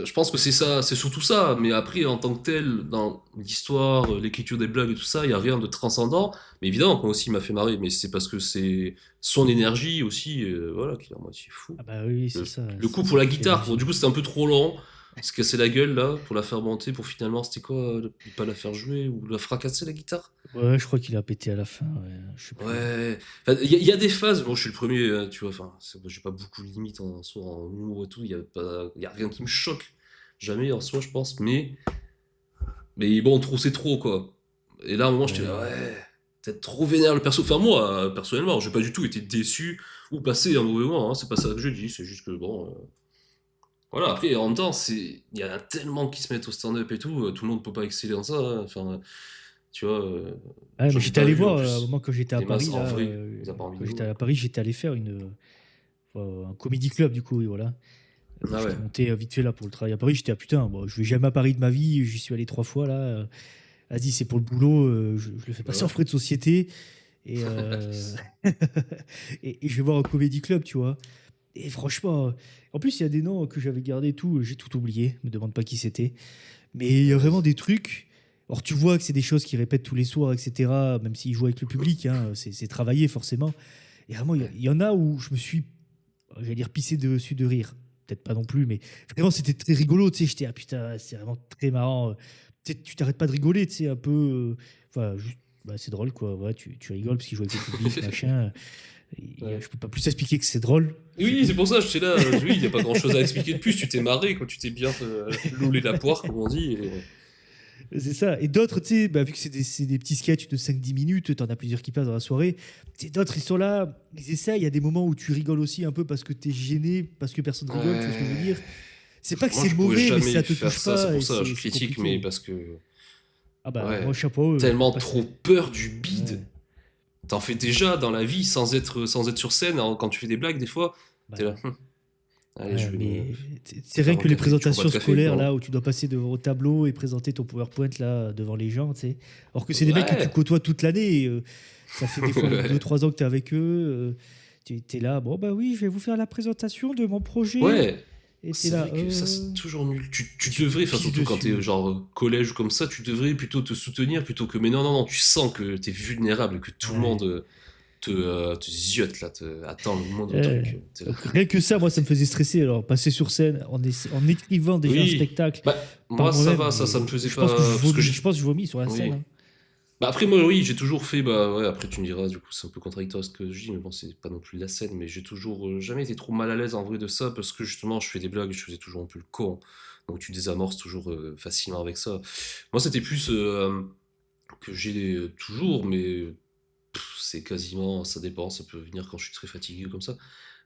Je pense que c'est ça, c'est surtout ça. Mais après, en tant que tel, dans l'histoire, l'écriture des blagues et tout ça, il n'y a rien de transcendant. Mais évidemment, moi aussi, il m'a fait marrer, mais c'est parce que c'est son énergie aussi, voilà, qui est en moitié fou. Ah bah oui, c'est Le, ça, le coup c'est pour la toute guitare, bon, l'énergie. du coup, c'était un peu trop long. Se casser la gueule là pour la faire monter, pour finalement, c'était quoi, pas la faire jouer ou la fracasser la guitare? Ouais, je crois qu'il a pété à la fin, ouais, je sais plus. Ouais, enfin, il y a des phases, bon, je suis le premier, tu vois, enfin, j'ai pas beaucoup de limites en soi, en humour et tout, y a rien qui me choque, jamais en soi, je pense, mais bon, trop c'est trop, quoi. Et là, à un moment, j'étais là, Ouais. ouais, peut-être trop vénère le perso. Enfin, moi, personnellement, j'ai pas du tout été déçu ou passé un mauvais moment, hein, c'est pas ça que je dis, c'est juste que bon. Voilà, après, en même temps, il y en a tellement qui se mettent au stand-up et tout le monde peut pas exceller dans ça, hein. Enfin, tu vois, Ah, mais j'en ai j'étais pas allé vu en voir, à un plus moment quand j'étais à des masses Paris, en là, vrai, mis à part en quand vidéo, j'étais à quoi. Paris, j'étais allé faire un comedy club, du coup, oui, voilà. Ah ouais. J'étais monté vite fait là pour le travail à Paris. J'étais à putain, bon, je vais jamais à Paris de ma vie. J'y suis allé 3 fois là. Vas-y, c'est pour le boulot. Je le fais Bah passer en ouais. frais de société. Et, et je vais voir un comédie club, tu vois. Et franchement, en plus, il y a des noms que j'avais gardés et tout. J'ai tout oublié. Me demande pas qui c'était. Mais il y a vraiment Vas-y. des trucs. Alors, tu vois que c'est des choses qu'ils répètent tous les soirs, etc. Même s'ils jouent avec le public, hein, c'est travaillé forcément. Et vraiment, Ouais. il y en a où je me suis, j'allais dire, pissé dessus de rire. Peut-être pas non plus, mais vraiment, c'était très rigolo. Tu sais, putain, c'est vraiment très marrant. Tu sais, tu t'arrêtes pas de rigoler, tu sais, un peu. Voilà, juste. bah, c'est drôle, quoi. Ouais, tu rigoles parce qu'il joue avec le public, machin. Ouais. Je peux pas plus expliquer que c'est drôle, c'est Oui, c'est tout. pour ça, j'étais là, oui, il n'y a pas grand-chose à expliquer de plus, tu t'es marré, quoi, tu t'es bien loulé la poire, comme on dit. C'est ça. Et d'autres, tu sais, bah, vu que c'est des petits sketchs de 5-10 minutes, t'en as plusieurs qui passent dans la soirée. D'autres, ils sont là, ils essayent. Il y a des moments où tu rigoles aussi un peu parce que t'es gêné, parce que personne rigole, tu vois ce que je veux Ouais. dire. C'est pas que Moi, c'est je pourrais mauvais, mais jamais ça te faire touche ça, c'est pas pour et ça, je c'est critique, mais compliqué. parce que, Ah bah, moi, ouais, chapeau à eux, hein. tellement trop Passer. peur du bide. Ouais. T'en fais déjà dans la vie sans être sur scène, hein, quand tu fais des blagues, des fois, Bah t'es là, non. allez, je Ouais, vais me mais c'est rien faire un que les café. Tu prends pas présentations de café? scolaires Non. là où tu dois passer au tableau et présenter ton PowerPoint là devant les gens, tu sais. Alors que c'est des mecs que tu Ouais. côtoies toute l'année. Et, ça fait des fois deux Ouais. trois ans que tu es avec eux. Tu es là, bon bah oui, je vais vous faire la présentation de mon projet. Ouais. Et tu es C'est là, vrai que ça, c'est toujours nul. et Tu tu te devrais, enfin, pisses surtout quand t'es dessus. genre collège ou comme ça, tu devrais plutôt te soutenir plutôt que. Mais non, non, non, tu sens que t'es vulnérable, que tout le Ouais. monde te ziote là, attends le moindre Euh, truc. T'es là. donc rien que ça, moi, ça me faisait stresser. Alors, passer sur scène en écrivant déjà un Oui, spectacle bah, par moi ça moi-même, va, ça me mais faisait je pense que je pas. Parce que vomis. j'ai. Je pense que je vomis sur la scène, Oui. hein. Bah après moi oui j'ai toujours fait bah ouais après tu me diras du coup c'est un peu contradictoire à ce que je dis mais bon c'est pas non plus la scène mais j'ai toujours jamais été trop mal à l'aise en vrai de ça parce que justement je fais des blagues et je faisais toujours un peu le con donc tu désamorces toujours facilement avec ça. Moi c'était plus que j'ai toujours mais c'est quasiment ça dépend ça peut venir quand je suis très fatigué comme ça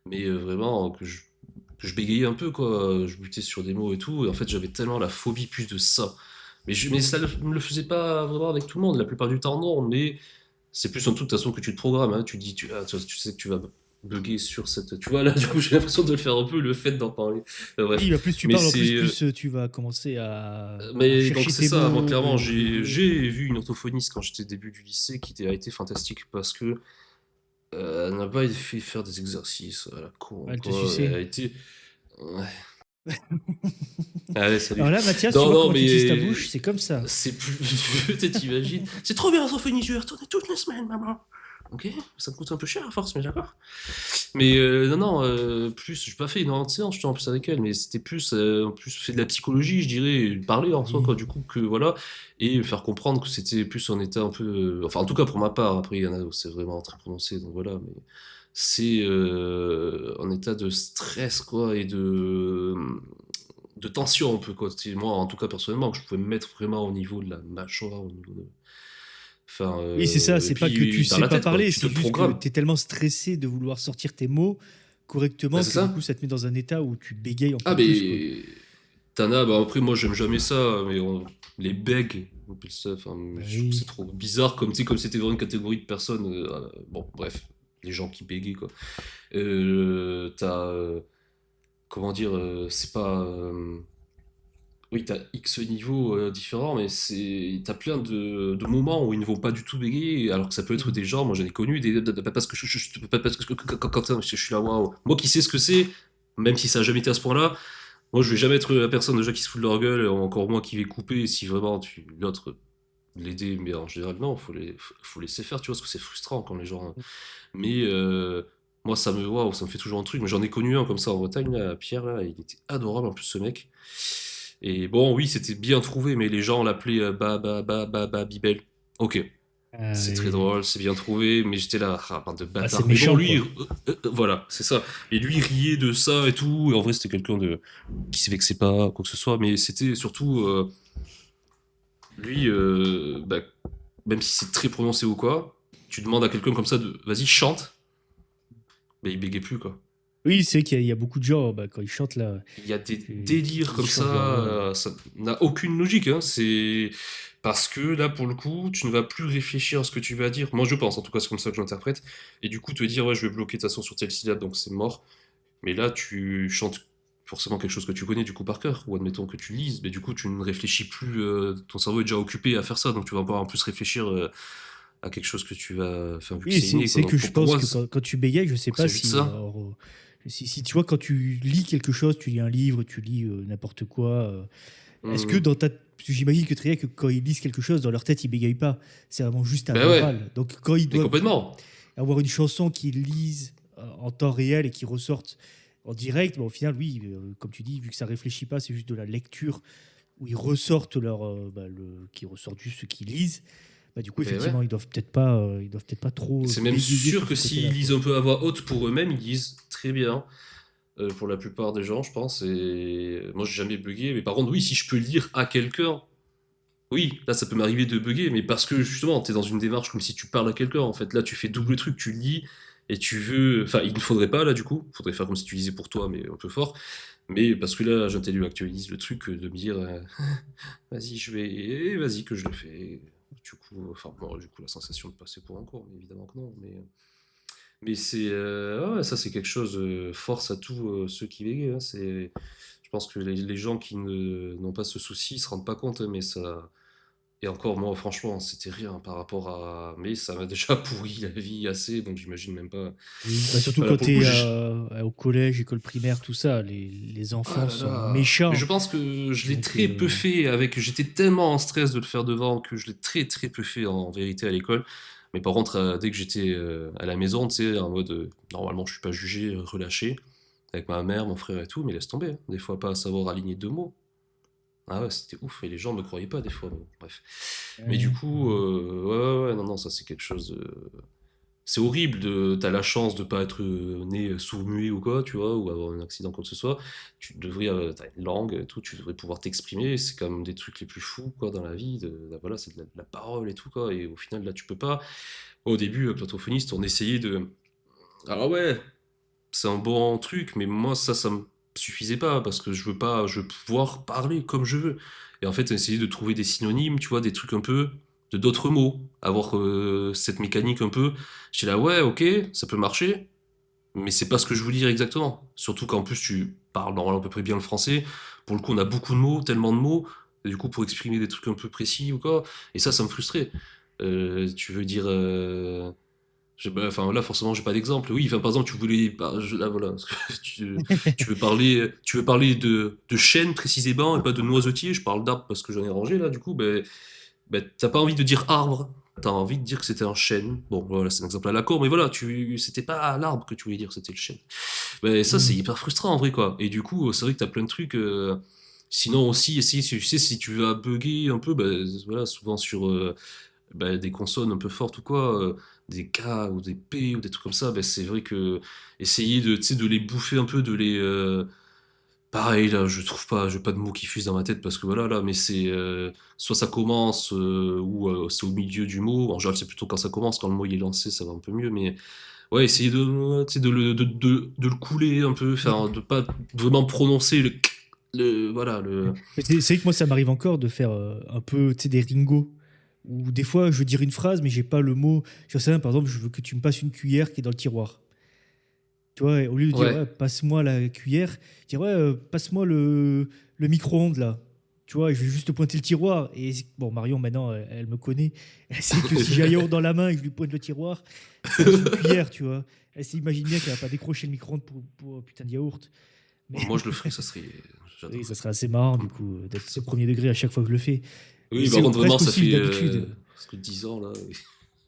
mais vraiment que je bégayais un peu quoi je butais sur des mots et tout et en fait j'avais tellement la phobie plus de ça mais ça ne le faisait pas vraiment avec tout le monde, la plupart du temps non, mais c'est plus en toute façon que tu te programmes, hein. Tu dis, tu sais que tu vas bugger sur cette. Tu vois, là, du coup, j'ai l'impression de le faire un peu, le fait d'en parler. Oui, Bref. bah, plus tu Mais parles, en plus, c'est. tu vas commencer à Mais donc, chercher c'est tes ça, moi, mots, clairement, de j'ai bégayer. j'ai vu une orthophoniste quand j'étais début du lycée qui a été fantastique parce que elle n'a pas fait faire des exercices à la con, Elle te quoi. Elle suçait. a été. Ouais. Allez, Alors salut. là, Mathias, tu Non, vois non, comment tu utilises ta mais. bouche? C'est comme ça. C'est plus. Peut-être, t'imagines. C'est trop bien, l'orthophonie, je vais y retourner toutes les semaines, maman. Ok, ça me coûte un peu cher à force, mais d'accord. Mais non, non, plus, j'ai pas fait énormément de séances, j'étais en plus avec elle, mais c'était plus, en plus, fait de la psychologie, je dirais, parler en soi, quoi, Oui. du coup, que voilà, et faire comprendre que c'était plus un état un peu. Enfin, en tout cas, pour ma part, après, il y en a où c'est vraiment très prononcé, donc voilà, mais c'est un état de stress, quoi, et de tension un peu, quoi. C'est moi, en tout cas, personnellement, que je pouvais me mettre vraiment au niveau de la mâchoire, au niveau de. Enfin, Oui, c'est ça. et C'est pas que tu puis dans sais la pas tête, quoi, parler, tu te c'est juste que programmes. tu es tellement stressé de vouloir sortir tes mots Bah, correctement c'est que du ça. coup, ça te met dans un état où tu bégayes Ah, encore plus, quoi. mais t'en as, bah après, moi j'aime jamais ça, mais les bègues, on appelle ça, enfin, Bah je trouve que c'est oui. trop bizarre, comme, tu sais, comme c'était vraiment une catégorie de personnes, bon, bref, les gens qui bégayent, quoi. T'as, comment dire, c'est pas. Oui, t'as X niveaux différents, mais t'as plein de moments où ils ne vont pas du tout bégayer, alors que ça peut être Mhm. des gens, moi j'en ai connu, parce que parce que quand je suis là, waouh. Moi qui sais ce que c'est, même si ça n'a jamais été à ce point-là, moi je vais jamais être la personne déjà qui se fout de leur gueule, encore moins qui va couper, si vraiment l'autre l'aider, mais en général non, faut laisser faire, tu vois, parce que c'est frustrant quand les gens. Mais moi waouh, ça me fait toujours un truc, mais j'en ai connu un comme ça en Bretagne, là, Pierre, là, il était adorable en plus ce mec. Et bon, oui, c'était bien trouvé, mais les gens l'appelaient Bibel. Ok, Ah c'est très oui. drôle, c'est bien trouvé, mais j'étais là, ah, bande de Bah, c'est bâtards. Mais bon, méchant, lui, quoi. voilà, c'est ça. Et lui, il riait de ça et tout. Et en vrai, c'était quelqu'un qui se vexait pas, quoi que ce soit. Mais c'était surtout, lui, bah, même si c'est très prononcé ou quoi, tu demandes à quelqu'un comme ça de, vas-y, chante, mais il bégait plus, quoi. Oui, c'est vrai qu'il y a beaucoup de gens, bah, quand ils chantent, là, Il y a des délires qui comme changent leur voix. ça n'a aucune logique, hein. C'est parce que là, pour le coup, tu ne vas plus réfléchir à ce que tu vas dire. Moi, je pense, en tout cas, c'est comme ça que je l'interprète. Et du coup, te dire, ouais, je vais bloquer ta son sur telle syllabe, donc c'est mort. Mais là, tu chantes forcément quelque chose que tu connais du coup par cœur, ou admettons que tu lises, mais du coup, tu ne réfléchis plus. Ton cerveau est déjà occupé à faire ça, donc tu vas pas en plus réfléchir à quelque chose que tu vas. Enfin, vu que Oui, c'est c'est inné, quoi. c'est que Donc je pour pense moi, que quand tu bégayes, je sais pas c'est juste si, ça. alors, si tu vois, quand tu lis quelque chose, tu lis un livre, tu lis n'importe quoi, est-ce que Mhm. dans ta. Parce que j'imagine que très bien que quand ils lisent quelque chose, dans leur tête, ils bégayent pas. C'est vraiment juste à Ben ouais, l'oral. Donc quand ils mais doivent complètement. avoir une chanson qu'ils lisent en temps réel et qui ressortent en direct, au final, oui, comme tu dis, vu que ça réfléchit pas, c'est juste de la lecture où ils ressortent qui ressortent juste ce qu'ils lisent. Bah, du coup, Mais ouais. effectivement, ils doivent peut-être pas trop C'est même bégayer sûr sur que ce s'ils côté-là, lisent quoi. un peu à voix haute pour eux-mêmes, ils lisent très bien. Pour la plupart des gens, je pense. Et moi, j'ai jamais bugué. Mais par contre, oui, si je peux lire à quelqu'un, oui, là, ça peut m'arriver de bugger. Mais parce que justement, t'es dans une démarche comme si tu parles à quelqu'un. En fait, là, tu fais double Mhm. truc. Tu lis et tu veux. Enfin, il ne faudrait pas, là, du coup. Il faudrait faire comme si tu lisais pour toi, mais un peu fort. Mais parce que là, j'intellectualise le truc de me dire vas-y, vas-y, que je le fais. Du coup, enfin, bon, du coup, la sensation de passer pour un con, mais évidemment que non. Mais c'est ouais, ça c'est quelque chose, force à tous ceux qui veillent, hein, je pense que les gens qui n'ont pas ce souci ils se rendent pas compte, hein, mais ça. Et encore, moi, franchement, c'était rien par rapport à. Mais ça m'a déjà pourri la vie assez, donc j'imagine même pas. Oui, bah, surtout Voilà, quand pour le tu coup, es au collège, école primaire, tout ça, les ah enfants là sont là. Mais je méchants. pense que je l'ai Donc, très peu fait avec. J'étais tellement en stress de le faire devant que je l'ai très très peu fait en vérité à l'école. Mais par contre, dès que j'étais à la maison, tu sais, en mode normalement je suis pas jugé, relâché, avec ma mère, mon frère et tout, mais laisse tomber, hein. Des fois pas à savoir aligner deux mots. Ah ouais, c'était ouf, et les gens me croyaient pas des fois, bon, bref. Mais du ouais, coup, ouais, ouais, ouais, non, non, ça c'est quelque chose de. C'est horrible, t'as la chance de pas être né sourd-muet ou quoi, tu vois, ou avoir un accident quoi que ce soit. Tu devrais, t'as une langue et tout, tu devrais pouvoir t'exprimer. C'est quand même des trucs les plus fous, quoi, dans la vie. Voilà, c'est de la parole et tout, quoi. Et au final, là, tu peux pas. Au début, avec l'orthophoniste, on essayait de. Alors ouais, c'est un bon truc, mais moi, ça me suffisait pas, parce que je veux pouvoir parler comme je veux. Et en fait, essayer de trouver des synonymes, tu vois, des trucs un peu de d'autres mots, avoir cette mécanique un peu. J'étais là, ouais, ok, ça peut marcher, mais c'est pas ce que je veux dire exactement. Surtout qu'en plus, tu parles normalement à peu près bien le français. Pour le coup, on a beaucoup de mots, tellement de mots, et du coup, pour exprimer des trucs un peu précis ou quoi, et ça me frustrait. Tu veux dire. Bah, enfin là forcément j'ai pas d'exemple. Oui, enfin par exemple tu voulais, bah, là voilà, tu veux parler de chêne précisément et pas de noisetier. Je parle d'arbre parce que j'en ai rangé là. Du coup, t'as pas envie de dire arbre. T'as envie de dire que c'était un chêne. Bon, voilà, c'est un exemple à la cour, mais voilà, c'était pas l'arbre que tu voulais dire, c'était le chêne. Ben, ça, c'est Mhm. hyper frustrant en vrai, quoi. Et du coup, c'est vrai que t'as plein de trucs. Sinon, aussi, essayer, tu sais, si tu vas bugger un peu, ben, voilà, souvent sur des consonnes un peu fortes ou quoi, des K ou des P ou des trucs comme ça, ben, c'est vrai que essayer de, tu sais, de les bouffer un peu, de les. Pareil, là, je trouve pas, j'ai pas de mots qui fusent dans ma tête parce que voilà, là, mais c'est. Soit ça commence ou c'est au milieu du mot. En général, c'est plutôt quand ça commence, quand le mot il est lancé, ça va un peu mieux, mais. Ouais, essayer de, tu sais, de le couler un peu, enfin, de pas vraiment prononcer voilà, Mais c'est vrai que moi, ça m'arrive encore de faire un peu, tu sais, des ringos. Ou des fois, je veux dire une phrase, mais j'ai pas le mot. Je sais, par exemple, je veux que tu me passes une cuillère qui est dans le tiroir. Tu vois, et au lieu de dire, ouais, ouais, passe-moi la cuillère, dire, ouais, passe-moi le micro-ondes, là. Tu vois, je vais juste te pointer le tiroir. Et bon, Marion, maintenant, elle me connaît. Elle sait que si j'ai un yaourt dans la main et que je lui pointe le tiroir, il me passe une cuillère, tu vois. Elle s'imagine bien qu'elle va pas décrocher le micro-ondes pour putain de yaourt. Mais moi je le ferais, ça serait, oui, ça j'adorerais. serait assez marrant, du coup, d'être premier degré à chaque fois que je le fais. Et Oui, par c'est contre, vraiment, presque ça aussi une fait habitude. presque 10 ans là. Oui.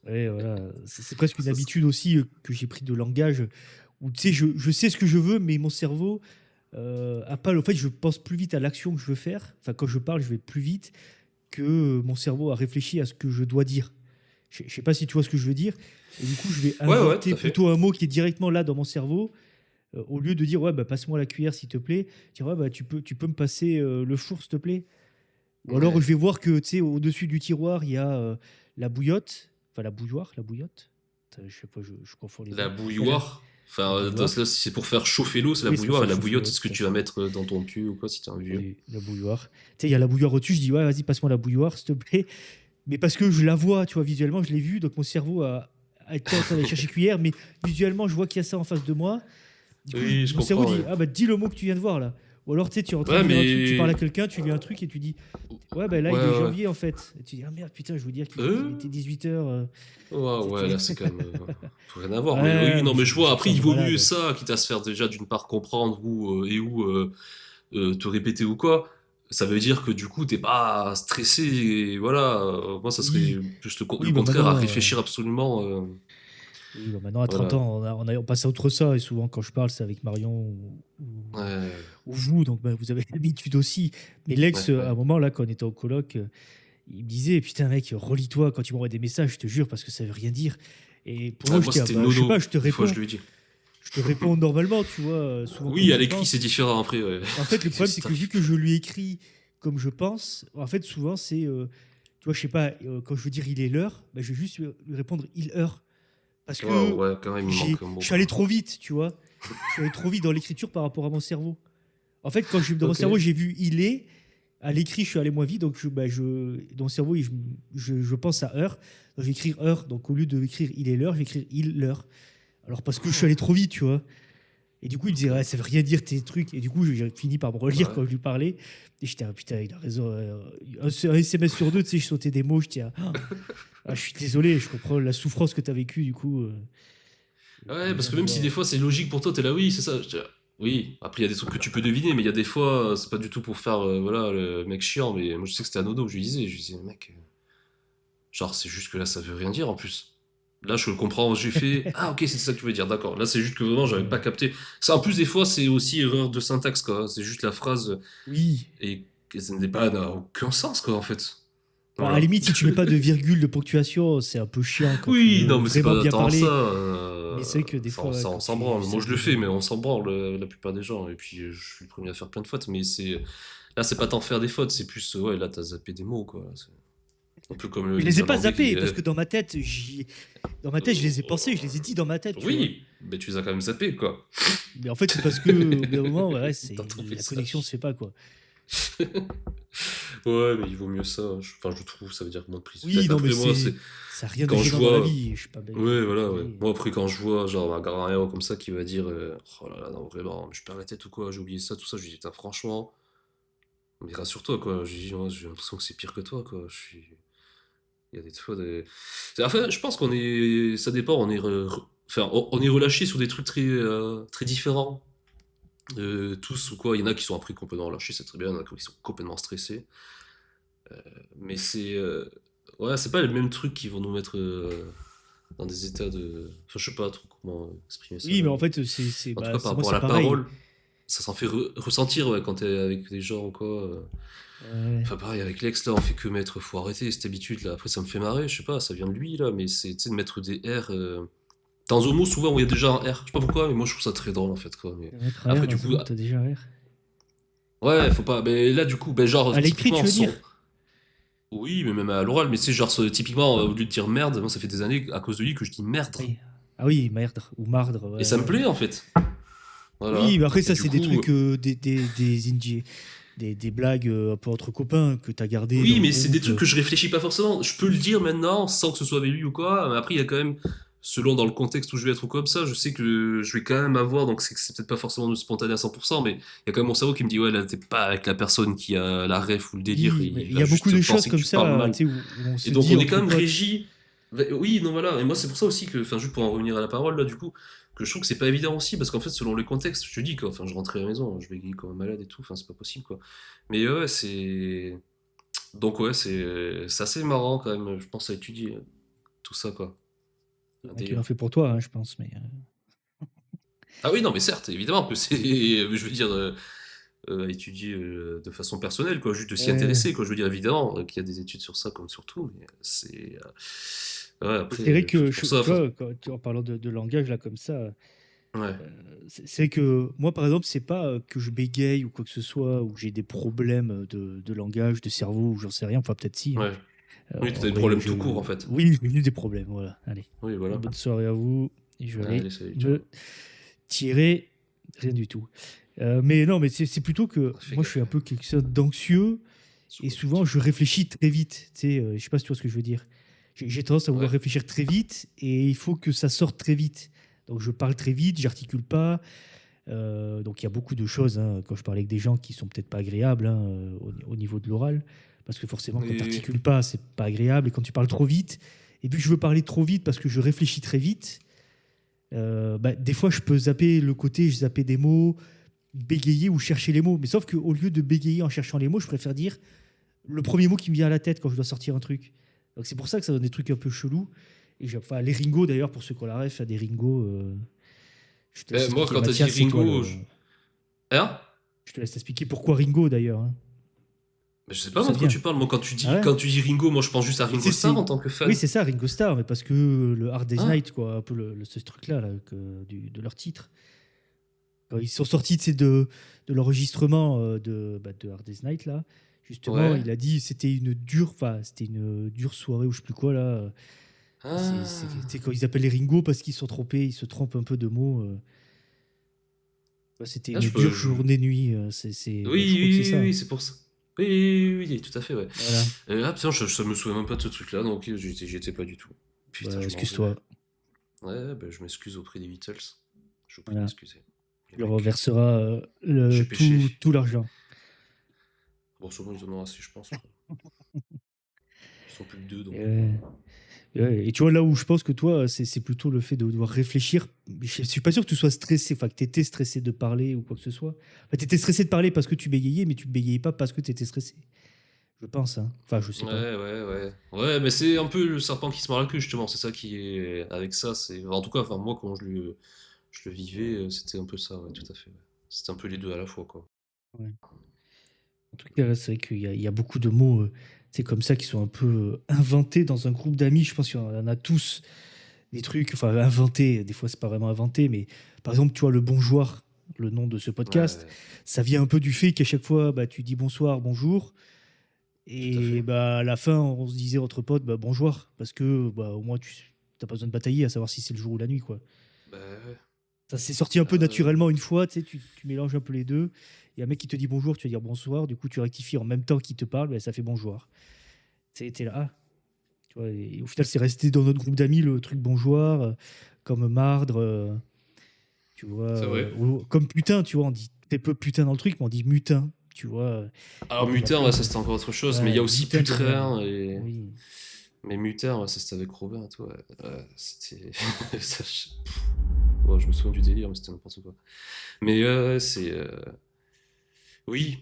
Ouais, voilà. C'est presque une Ça, habitude aussi que j'ai pris de langage où tu sais, je sais ce que je veux, mais mon cerveau a pas. En fait, je pense plus vite à l'action que je veux faire. Enfin, quand je parle, je vais plus vite que mon cerveau a réfléchi à ce que je dois dire. Je sais pas si tu vois ce que je veux dire. Et du coup, je vais ouais, ouais, tout inventer à fait. plutôt un mot qui est directement là dans mon cerveau. Au lieu de dire ouais bah passe-moi la cuillère s'il te plaît, dire ouais bah tu peux me passer le four s'il te plaît. Ou alors Ouais. je vais voir que, tu sais, au-dessus du tiroir, il y a la bouillotte, enfin la bouilloire, la bouillotte. Putain, je sais pas, je confonds les La mots. Il y a bouilloire. la Enfin, là, bouilloire. si c'est pour faire chauffer l'eau, c'est la Oui, c'est pour bouilloire. Et faire la chauffer bouillotte, l'eau, c'est ce que tout à tu vas fait. mettre dans ton cul ou quoi si t'es un vieux. Oui, la bouilloire. Tu sais, il y a la bouilloire au-dessus, je dis, ouais, vas-y, passe-moi la bouilloire, s'il te plaît. Mais parce que je la vois, tu vois, visuellement, je l'ai vue, donc mon cerveau a été en train d'aller chercher cuillère, mais visuellement, je vois qu'il y a ça en face de moi. Du coup, Oui, je mon cerveau comprends, dit, ouais. ah bah dis le mot que tu viens de voir là. Ou alors, tu sais, tu es en train de Ouais, lire un truc, tu mais. parles à quelqu'un, tu lis un truc et tu dis, ouais, ben là, Ouais, il est ouais. janvier en fait. Et tu dis, ah merde, putain, je veux dire qu'il Euh était 18h. Ouais, ouais, là, c'est quand même. Faut rien avoir. Mais oui, Ouais, non, mais mais je, je vois. je me Après, sens il de vaut mieux malade. ça, quitte à se faire déjà d'une part comprendre où te répéter ou quoi. Ça veut dire que du coup, t'es pas stressé. Et voilà. Moi, ça serait Oui, plus le oui, bah contraire à maintenant, réfléchir absolument. oui, bah maintenant à 30 Voilà. ans, on passe à autre ça. Et souvent, quand je parle, c'est avec Marion Ouais, ou vous, donc bah, vous avez l'habitude aussi. Mais ouais, l'ex, à ouais. un moment, là, quand on était au coloc, il me disait, putain, mec, relis-toi quand tu m'envoies des messages, je te jure, parce que ça veut rien dire. Et pour moi, Moi, j'étais, ah, c'était bah, je sais pas, Nono. Des fois, je lui ai dit. je te réponds normalement, tu vois, souvent comme Oui, à je l'écrit, c'est pense. différent après. Ouais. En fait, le problème, c'est C'est que vu que je lui écris comme je pense, en fait, souvent, c'est, tu vois, je sais pas, quand je veux dire il est l'heure, bah, je vais juste lui répondre il heure. Parce Wow, que ouais, quand même, il me manque un mot, je suis allé quoi. trop vite, tu vois. Je suis allé trop vite dans l'écriture par rapport à mon cerveau. En fait, quand dans mon Ok. cerveau, j'ai vu il est, à l'écrit, je suis allé moins vite, donc dans mon cerveau, je pense à heure. Donc, je vais écrire heure. Donc, au lieu de écrire il est l'heure, je vais écrire il l'heure. Alors, parce que je suis allé trop vite, tu vois. Et du coup, il me disait, Ok. ouais, ça veut rien dire tes trucs. Et du coup, j'ai fini par me relire Bah ouais. quand je lui parlais. Et j'étais, ah, putain, il a raison. Un SMS sur deux, tu sais, je sautais des mots. J'étais, je suis désolé, je comprends la souffrance que tu as vécue, du coup. Ouais, Mais parce bon, que tu même si vois. des fois c'est logique pour toi, t'es là, oui, c'est ça. Oui, après il y a des trucs que tu peux deviner, mais il y a des fois, c'est pas du tout pour faire voilà, le mec chiant, mais moi je sais que c'était à Nodo, je lui disais, mec, genre c'est juste que là ça veut rien dire en plus. Là je le comprends, j'ai fait, ah ok, c'est ça que tu veux dire, d'accord. Là c'est juste que vraiment j'avais pas Ouais. capté. Ça en plus des fois c'est aussi erreur de syntaxe quoi, c'est juste la phrase Oui. et que ça n'est pas, n'a aucun sens quoi en fait. Bon, à la Voilà. limite, si tu mets pas de virgule, de ponctuation, c'est un peu chiant quand tu Oui, veux non mais c'est vraiment pas bien tant ça, parler. Mais c'est vrai que des fois, ouais, on quand s'en branle. ça Moi je le devient. fais, mais on s'en branle la plupart des gens. Et puis je suis le premier à faire plein de fautes, mais là c'est pas tant faire des fautes, c'est plus ouais là t'as zappé des mots quoi. C'est un peu comme Je les les ai pas Irlandais qui zappés parce que dans ma tête, je les ai pensés, je les ai dit dans ma tête, tu vois. oui, mais tu les as quand même zappés quoi. Mais en fait, c'est parce que au bout d'un moment, ouais, Dans ton la connexion se message. fait pas, quoi. Ouais, mais il vaut mieux ça. Enfin, je trouve, ça veut dire moins de prise. Oui, non, mais Après moi, c'est ça a rien de quand je gênant dans la vois. vie. Je suis pas Ouais, voilà, ouais. désolé. Moi, après, quand je vois, genre, un grand comme ça qui va dire oh là là, non, vraiment, je perds la tête ou quoi, j'ai oublié ça, tout ça, je lui dis, putain, franchement, mais rassure-toi, quoi. Je lui dis, moi, j'ai l'impression que c'est pire que toi, quoi. Il y a des fois des. Enfin, je pense qu'on est. Ça dépend, enfin, on est relâché sur des trucs très différents. Tous ou quoi, il y en a qui sont après complètement relâchés, c'est très bien, il y en a qui sont complètement stressés. Mais ouais, c'est pas les mêmes trucs qui vont nous mettre dans des états de. Enfin, je sais pas trop comment exprimer ça, Oui, mais mais. en fait, En tout bah, cas, par moi, rapport à c'est la pareil. parole, ça s'en fait ressentir ouais, quand t'es avec des gens ou quoi. Ouais. Enfin, pareil, avec l'ex, là, on fait que mettre. Faut arrêter cette habitude, là. Après, ça me fait marrer, je sais pas, ça vient de lui, là, mais c'est, tu sais, de mettre des R. Dans un mot, souvent, où il y a déjà un R. Je sais pas pourquoi, mais moi, je trouve ça très drôle, en fait, quoi. Mais Mettre un R après, du dans un coup, mot, t'as déjà un R. ouais, faut pas. Mais là, du coup, ben, À genre, l'écrit, tu typiquement, veux dire? son. Oui, mais même à l'oral, mais c'est genre, typiquement, au lieu de dire merde, moi, ça fait des années, à cause de lui, que je dis merde. Oui. Ah oui, merdre ou mardre, Et ouais, ça me ouais. plaît, en fait. Oui, Voilà. mais après, Et ça, du c'est des coup. trucs, des blagues un peu entre copains que t'as gardé dans Oui, le mais c'est des groupe. trucs que je réfléchis pas forcément. Je peux le dire maintenant sans que ce soit avec lui ou quoi. Mais après, il y a quand même, selon dans le contexte où je vais être ou comme ça, je sais que je vais quand même avoir, donc c'est peut-être pas forcément spontané à 100%, mais il y a quand même mon cerveau qui me dit, ouais, là, t'es pas avec la personne qui a la ref ou le délire, et Oui, mais il il y va a beaucoup juste de choses penser que comme tu parles ça, mal. tu sais, où on Et se donc, dit on est quand entre même potes. régi. Oui, non, voilà. Et moi, c'est pour ça aussi que, enfin, juste pour en revenir à la parole, là, du coup, que je trouve que c'est pas évident aussi, parce qu'en fait, selon le contexte, je te dis, quoi, enfin, je rentrais à la maison, je vais comme un malade et tout, enfin, c'est pas possible, quoi. Mais ouais, c'est. Donc ouais, c'est assez marrant quand même, je pense, à étudier tout ça, quoi. Il y Un en a qui l'ont délire. fait pour toi, hein, je pense, mais. Ah oui, non, mais certes, évidemment que c'est, je veux dire, à étudier de façon personnelle, quoi, juste de s'y Ouais. intéresser, quoi. Je veux dire, évidemment qu'il y a des études sur ça, comme sur tout, mais ouais, Et après, c'est vrai que, c'est pour ça, tu vois, en parlant de langage là comme ça, ouais, c'est vrai que moi, par exemple, c'est pas que je bégaye ou quoi que ce soit, ou que j'ai des problèmes de langage, de cerveau, ou j'en sais rien, enfin peut-être si, hein. ouais. Oui, En t'as des vrai, problèmes tout court, en fait. oui, j'ai juste des problèmes, voilà. Allez, Oui, voilà. bonne soirée à vous. Et je vais aller Allez, salut, ciao. me tirer rien du tout. Mais non, mais c'est plutôt que Fais moi, je suis gaffe, un peu quelqu'un d'anxieux et souvent, je objectif. réfléchis très vite. Tu sais, je sais pas si tu vois ce que je veux dire. J'ai tendance à vouloir Ouais. réfléchir très vite et il faut que ça sorte très vite. Donc, je parle très vite, j'articule pas. Donc, il y a beaucoup de choses hein, quand je parle avec des gens qui sont peut-être pas agréables hein, au niveau de l'oral. Parce que forcément, quand tu Et... n'articules pas, c'est pas agréable. Et quand tu parles trop vite, et puis je veux parler trop vite parce que je réfléchis très vite, bah, des fois, je peux zapper le côté, je zapper des mots, bégayer ou chercher les mots. Mais sauf qu'au lieu de bégayer en cherchant les mots, je préfère dire le premier mot qui me vient à la tête quand je dois sortir un truc. Donc c'est pour ça que ça donne des trucs un peu chelous. Et enfin, les Ringo, d'ailleurs, pour ceux qui ont la ref, il y a des Ringo. Je te laisse Moi, expliquer. quand t'as dit Mathias, c'est toi Ringo, le. Hein? Je te laisse expliquer pourquoi Ringo, d'ailleurs, hein. Mais je sais pas D'où moi ça de quoi vient. tu parles. Moi, Ah ouais? quand tu dis Ringo, moi je pense juste à Mais Ringo Starr en tant que oui, fan. c'est ça, Ringo Starr, mais parce que le Hard Day's Hein? Night, quoi, un peu ce truc-là, là, de leur titre. Quand ils sont sortis de l'enregistrement de Hard Day's Night, là, justement, Ouais. il a dit c'était une dure soirée ou je sais plus quoi, là. C'est Ah. quand ils appellent les Ringo parce qu'ils sont trompés, ils se trompent un peu de mots. C'était Ah, une dure journée-nuit. Oui, Je crois que c'est oui, oui, ça. oui, c'est pour ça. Oui, oui, oui, oui, tout à fait, ouais. Voilà. Ah putain, je me souviens même pas de ce truc-là, donc j'y étais pas du tout. Putain, Bah, je m'en veux. excuse-toi. Ouais, bah, je m'excuse auprès des Beatles. Je vous prie de Voilà. m'excuser. Les Tu leur mecs, reverseras j'ai péché. tout l'argent. Bon, souvent ils en ont assez, je pense, quoi. Ils sont plus que deux, Et, donc. et tu vois, là où je pense que toi, c'est plutôt le fait de devoir réfléchir. Je suis pas sûr que tu sois stressé, enfin que tu étais stressé de parler ou quoi que ce soit. Enfin, tu étais stressé de parler parce que tu bégayais, mais tu bégayais pas parce que tu étais stressé. Je pense, hein. Enfin, je sais Ouais, pas. ouais, ouais. Ouais, mais c'est un peu le serpent qui se mord la queue, justement. C'est ça qui est. Avec ça, c'est. En tout cas, enfin, moi, quand je le vivais, c'était un peu ça, ouais, tout à fait. Ouais. C'était un peu les deux à la fois, quoi. Ouais. En tout cas, c'est vrai qu'il y a beaucoup de mots comme ça qui sont un peu inventés dans un groupe d'amis. Je pense qu'il y en a tous des trucs, enfin inventés. Des fois, c'est pas vraiment inventé, mais par exemple, tu vois, le bonjour, le nom de ce podcast, Ouais, ça vient un peu du fait qu'à chaque fois, bah, tu dis bonsoir, bonjour. tout à Et fait. bah, à la fin, on se disait entre potes, bah, bonjour, parce que bah, au moins, tu n'as pas besoin de batailler à savoir si c'est le jour ou la nuit, quoi. Bah ouais. Ça s'est sorti un peu Ouais. naturellement une fois, tu sais, tu mélanges un peu les deux. Il y a un mec qui te dit bonjour, tu vas dire bonsoir, du coup, tu rectifies en même temps qu'il te parle, bah, ça fait bonjour. T'es là, ah, tu vois, et au final, c'est resté dans notre groupe d'amis le truc bonjour, comme mardre, tu vois, C'est vrai. comme putain, tu vois, on dit très peu putain dans le truc, mais on dit mutin, tu vois. Alors, Donc on a Mutter, plein ouais, ça de. c'était encore autre chose, mais il y a Ouais, aussi mutin de merde. Putrin et. Oui. Mais Mutter, ouais, ça c'était avec Robin et tout, ouais. Ouais, c'était. ça, ouais, je me souviens du délire, mais c'était n'importe quoi. Mais ouais, c'est. Oui,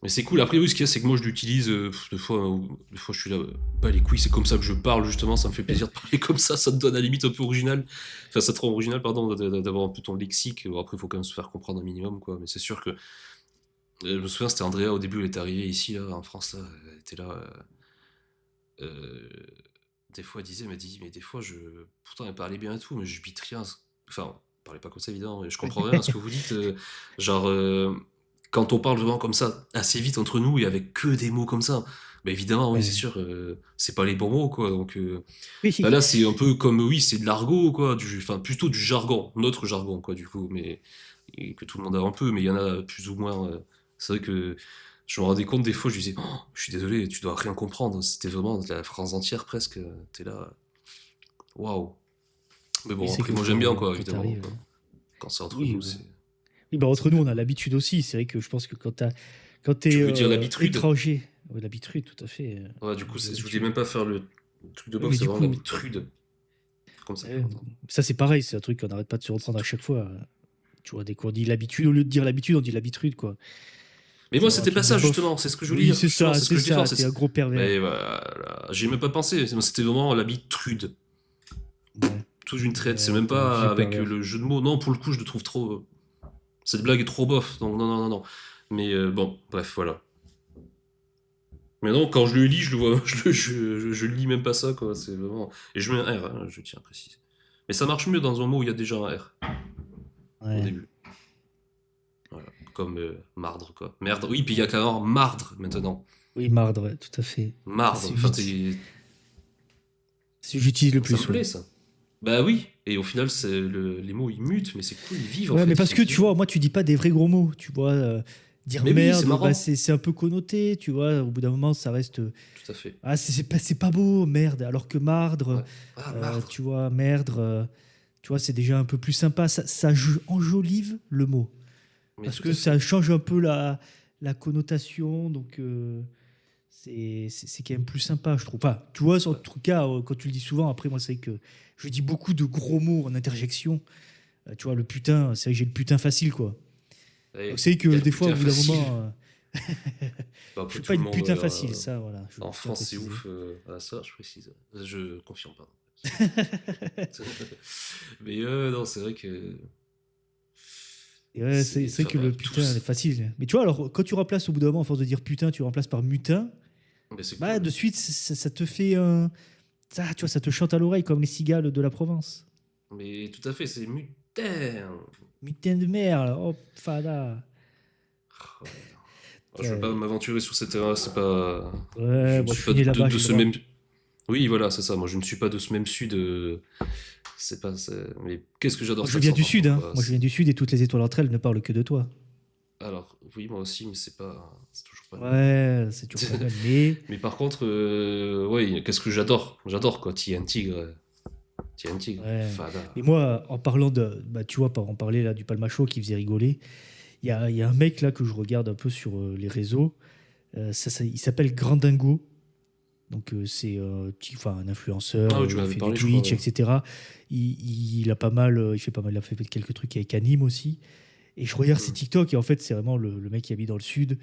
mais c'est cool. Après, oui, ce qu'il y a, c'est que moi je l'utilise des fois je suis là, bah les couilles, c'est comme ça que je parle, justement, ça me fait plaisir de parler comme ça te donne à la limite un peu original. Enfin, ça te rend original, pardon, d'avoir un peu ton lexique. Bon, après, il faut quand même se faire comprendre un minimum, quoi. Mais c'est sûr que. Je me souviens, c'était Andrea au début, elle est arrivée ici, là, en France, là, elle était là. Euh, des fois, elle m'a dit, mais des fois, pourtant, elle parlait bien et tout, mais je bite rien. Enfin, parlez pas comme ça, évidemment, mais je comprends rien à ce que vous dites. Genre, quand on parle vraiment comme ça, assez vite entre nous et avec que des mots comme ça, bah évidemment, oui, c'est Ouais. sûr, c'est pas les bons mots, quoi. Donc, bah Oui. là, c'est un peu comme, oui, c'est de l'argot, quoi. Enfin, plutôt du jargon, notre jargon, quoi, du coup, mais et que tout le monde a un peu, mais il y en a plus ou moins. C'est vrai que je me rendais compte des fois, je disais, oh, je suis désolé, tu dois rien comprendre. C'était vraiment de la phrase entière presque. T'es là, waouh. Mais Oui, bon, c'est après, que moi j'aime bien, quoi, quand tu évidemment, arrives. quoi. Quand c'est entre Oui, nous, c'est oui, bah, ça entre me nous, fait on a marrer. l'habitude aussi. C'est vrai que je pense que quand tu Tu es veux dire la bitrude? étranger, ouais, l'habitude, tout à fait. Ouais, du coup, On a je voulais même l'habitude. pas faire le truc de Oui, boxe, mais c'est du vraiment la coup, bitrude. Comme ça qu'il euh, faut entendre. ça c'est pareil, c'est un truc qu'on n'arrête pas de se C'est reprendre à tout. chaque fois. Tu vois, dès qu'on dit l'habitude, au lieu de dire l'habitude, on dit l'habitude, quoi. Mais moi, Genre un c'était pas truc de ça, bof. justement, c'est ce que je voulais Oui, dire. Justement, c'est ce que c'est je défends. ça, t'es un gros Mais pervers. voilà, j'ai même pas pensé. C'était vraiment la bitrude. Ouais, Toute une traite, c'est ouais, même t'es un pas vieux avec pervers. le jeu de mots. Non, pour le coup, je le trouve trop. Cette blague est trop bof. Donc, non, non, non, non. Mais bon, bref, voilà. Mais non, quand je le lis, je le vois, je lis même pas ça, quoi. C'est vraiment. Et je mets un R, hein, je tiens à préciser. Mais ça marche mieux dans un mot où il y a déjà un R au Ouais. début. Voilà. Comme mardre, quoi. Merde. Oui, puis il y a carrément mardre maintenant. Oui, marde, ouais, tout à fait. Mardre. Enfin, C'est ce que j'utilise le ça me plus, ouais. plaît, ça. Bah oui. Et au final, les mots ils mutent, mais c'est cool, ils vivent en Ouais, fait, mais ils parce sont que tu vivants. vois, moi, tu dis pas des vrais gros mots. Tu vois, dire Mais oui, c'est merde, bah, marrant. c'est un peu connoté. Tu vois, au bout d'un moment, ça reste. Tout à fait. Ah, c'est pas beau, merde. Alors que mardre, Ouais. Ah, mardre. tu vois, merdre, tu vois, c'est déjà un peu plus sympa. Enjolive le mot. Mais Parce tout que à ça fait. change un peu la connotation. Donc, c'est quand même plus sympa, je trouve. Enfin, tu vois, en Ouais. tout cas, quand tu le dis souvent, après, moi, c'est que je dis beaucoup de gros mots en interjection. Tu vois, le putain, c'est vrai que j'ai le putain facile, quoi. Donc Et c'est vrai il y que a le des fois, au putain bout d'un facile. moment, Bah, je après, suis tout pas le une monde putain facile, ça, voilà, je en tiens à France, c'est préciser. ouf à ça, je précise. Je confirme, pardon. Mais non, c'est vrai que. Et ouais, C'est, c'est vrai enfin, que le putain, elle est tous. facile. Mais tu vois, alors quand tu remplaces au bout d'un moment, à force de dire putain, tu remplaces par mutin, Mais c'est bah cool. de suite, ça te fait un. Ça, tu vois, ça te chante à l'oreille comme les cigales de la Provence. Mais tout à fait, c'est mutin. Mutin de merde, oh, fada. Oh là là. Je veux Putain, pas m'aventurer sur cette terrain, c'est pas. Je ouais, ne moi je suis suis pas né là-bas, de j'ai le ce droit. même. Oui, voilà, c'est ça. Moi, je ne suis pas de ce même sud. C'est pas. Mais qu'est-ce que j'adore Moi cet je viens accent, du par sud, contre, hein. quoi. Moi je viens du sud et toutes les étoiles entre elles ne parlent que de toi. Alors, oui, moi aussi, mais c'est pas. C'est toujours pas le Ouais, c'est toujours pas le même. même. Mais Mais par contre, ouais, qu'est-ce que j'adore? J'adore, quoi. T'y es un tigre. T'y es un tigre. ouais. Fada. Mais moi, en parlant de. Bah, tu vois, en parler là du palmacho qui faisait rigoler, il y a un mec là que je regarde un peu sur les réseaux. Il s'appelle Grandingo. Donc c'est enfin, un Ah influenceur, oui, tu il m'avais fait du parlé, je crois, Twitch, ouais. etc. Il a pas mal, il a fait quelques trucs avec Anime aussi. Et je regarde ses Hmm. TikTok et en fait c'est vraiment le mec qui habite dans le sud.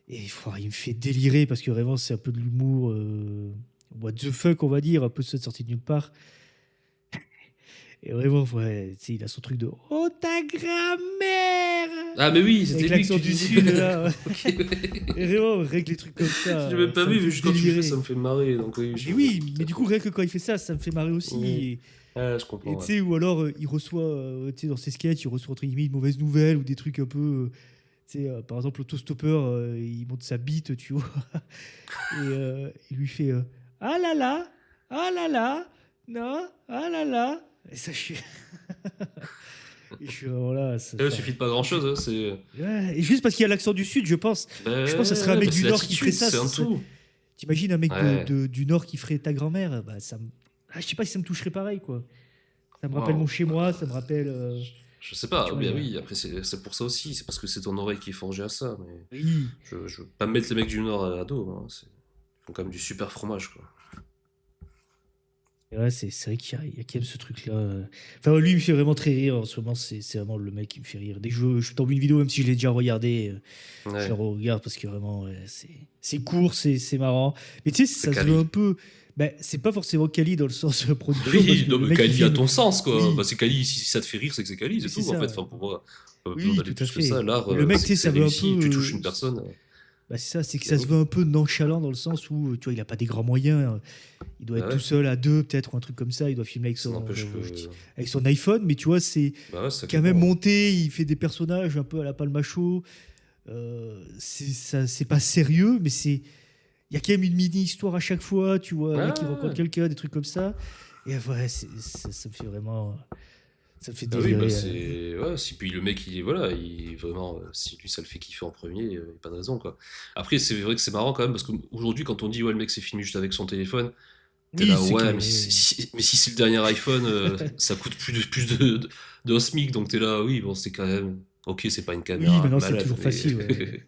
Et il me fait délirer parce que vraiment c'est un peu de l'humour, what the fuck on va dire, un peu sorti de nulle part. Et vraiment, ouais, tu sais, il a son truc de oh ta grand-mère Ah, mais oui, c'était avec lui que l'accent tu du disais. sud là. Ok, Et ouais. vraiment, règle les trucs comme Je l'ai ça, même pas ça me vu, mais fait juste quand tu le fais, ça délirer. me fait marrer. Donc, oui, Mais oui, tout mais à du fait. coup, rien que quand il fait ça, ça me fait marrer aussi. Oui. Ah, je Et comprends, tu ouais. sais, ou alors il reçoit, tu sais, dans ses sketchs, il reçoit entre guillemets une mauvaise nouvelle ou des trucs un peu. Tu sais, par exemple, l'autostoppeur, il monte sa bite, tu vois, et il lui fait ah là là, non, ah là là. Et ça, je suis. Et je suis vraiment là, Et là, il enfin, suffit de pas grand-chose, hein, c'est. ouais, et juste parce qu'il y a l'accent du sud, je pense que ça serait un Ouais, mec bah, du c'est nord qui ferait l'attitude, ça. c'est un tout. T'imagines un mec Ouais. du nord qui ferait ta grand-mère, bah ça me. Ah, je sais pas si ça me toucherait pareil, quoi. Ça me rappelle mon Waouh. chez moi, ça me rappelle. Je sais Tu pas, vois, il mais y a. oui, après, c'est pour ça aussi, c'est parce que c'est ton oreille qui est forgée à ça, mais Oui. je veux pas me mettre les mecs du Nord à dos, hein, ils font quand même du super fromage, quoi. Et ouais, c'est vrai qu'il y a quand même ce truc-là. Enfin, lui, il me fait vraiment très rire. En ce moment, c'est vraiment le mec qui me fait rire. Dès que je tombe une vidéo, même si je l'ai déjà regardé, je la Ouais, regarde parce que vraiment, ouais, c'est court, c'est marrant. Mais tu sais, c'est ça se veut un quali. peu. Ben, c'est pas forcément quali dans le sens production parce Oui, que non, le mais mec, il quali à filme. ton sens, quoi. Bah, Oui, c'est quali, si ça te fait rire, c'est que c'est quali, oui, c'est c'est tout, en fait. ça. Enfin, pour moi, pas besoin Oui, d'aller tout à plus que ça. fait. L'art, Mais le mec, tu c'est sais, que c'est ça veut un réussi, tu touches peu. une personne, Bah, c'est ça, c'est que c'est ça se gagné. veut un peu nonchalant dans le sens où, tu vois, il a pas des grands moyens. Il doit Bah être tout ouais, seul à deux, peut-être, ou un truc comme ça. Il doit filmer ça n'empêche que. avec son iPhone, mais tu vois, c'est Bah ouais, c'est ça qui est quand même bon, hein. monté. Il fait des personnages un peu à la Palmacho. C'est pas sérieux, mais il y a quand même une mini-histoire à chaque fois. Tu vois, un Ouais, mec qui ouais, rencontre ouais. quelqu'un, des trucs comme ça. Et ouais, ça me fait vraiment. Ça me fait Ah oui, bah délirer. c'est. Ouais, si puis le mec, il est. Voilà, il vraiment. Si lui, ça le fait kiffer en premier, y a pas de raison, quoi. Après, c'est vrai que c'est marrant quand même, parce qu'aujourd'hui, quand on dit, ouais, le mec s'est filmé juste avec son téléphone, t'es Oui, là, c'est que. ouais, mais mais si c'est le dernier iPhone, ça coûte d'un SMIC, donc t'es là, oui, bon, c'est quand même. Ok, c'est pas une Oui, caméra maintenant, c'est malade, toujours mais. facile, ouais.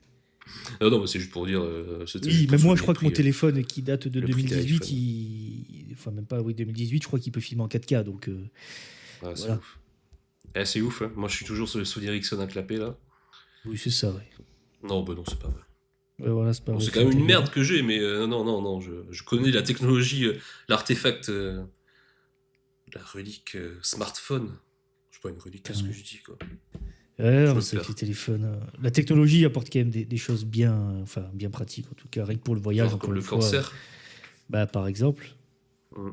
Non, non, mais c'est juste pour dire. C'était Oui, juste même pour moi, je souligner crois que mon téléphone qui date de le prix des 2018, iPhones. enfin même pas, oui, 2018, je crois qu'il peut filmer en 4K, donc Ouais, c'est voilà. ouf. Eh, c'est ouf, hein. Moi, je suis toujours sous Ericsson à clapper, là. Oui, c'est ça, ouais. Non, bah non, c'est pas vrai. Ouais, voilà, c'est pas Bon, vrai, c'est c'est quand même une intégré. merde que j'ai, mais non, non, non, je connais la technologie, l'artefact, la relique smartphone. Je sais pas, une relique, Putain, qu'est-ce que ouais. je dis, quoi. Ouais, Je non, me c'est vrai que les perds. téléphones. La technologie apporte quand même des choses bien, enfin, bien pratiques, en tout cas, rien que pour le voyage, Genre encore comme une le fois. cancer. Bah, par exemple. Mm.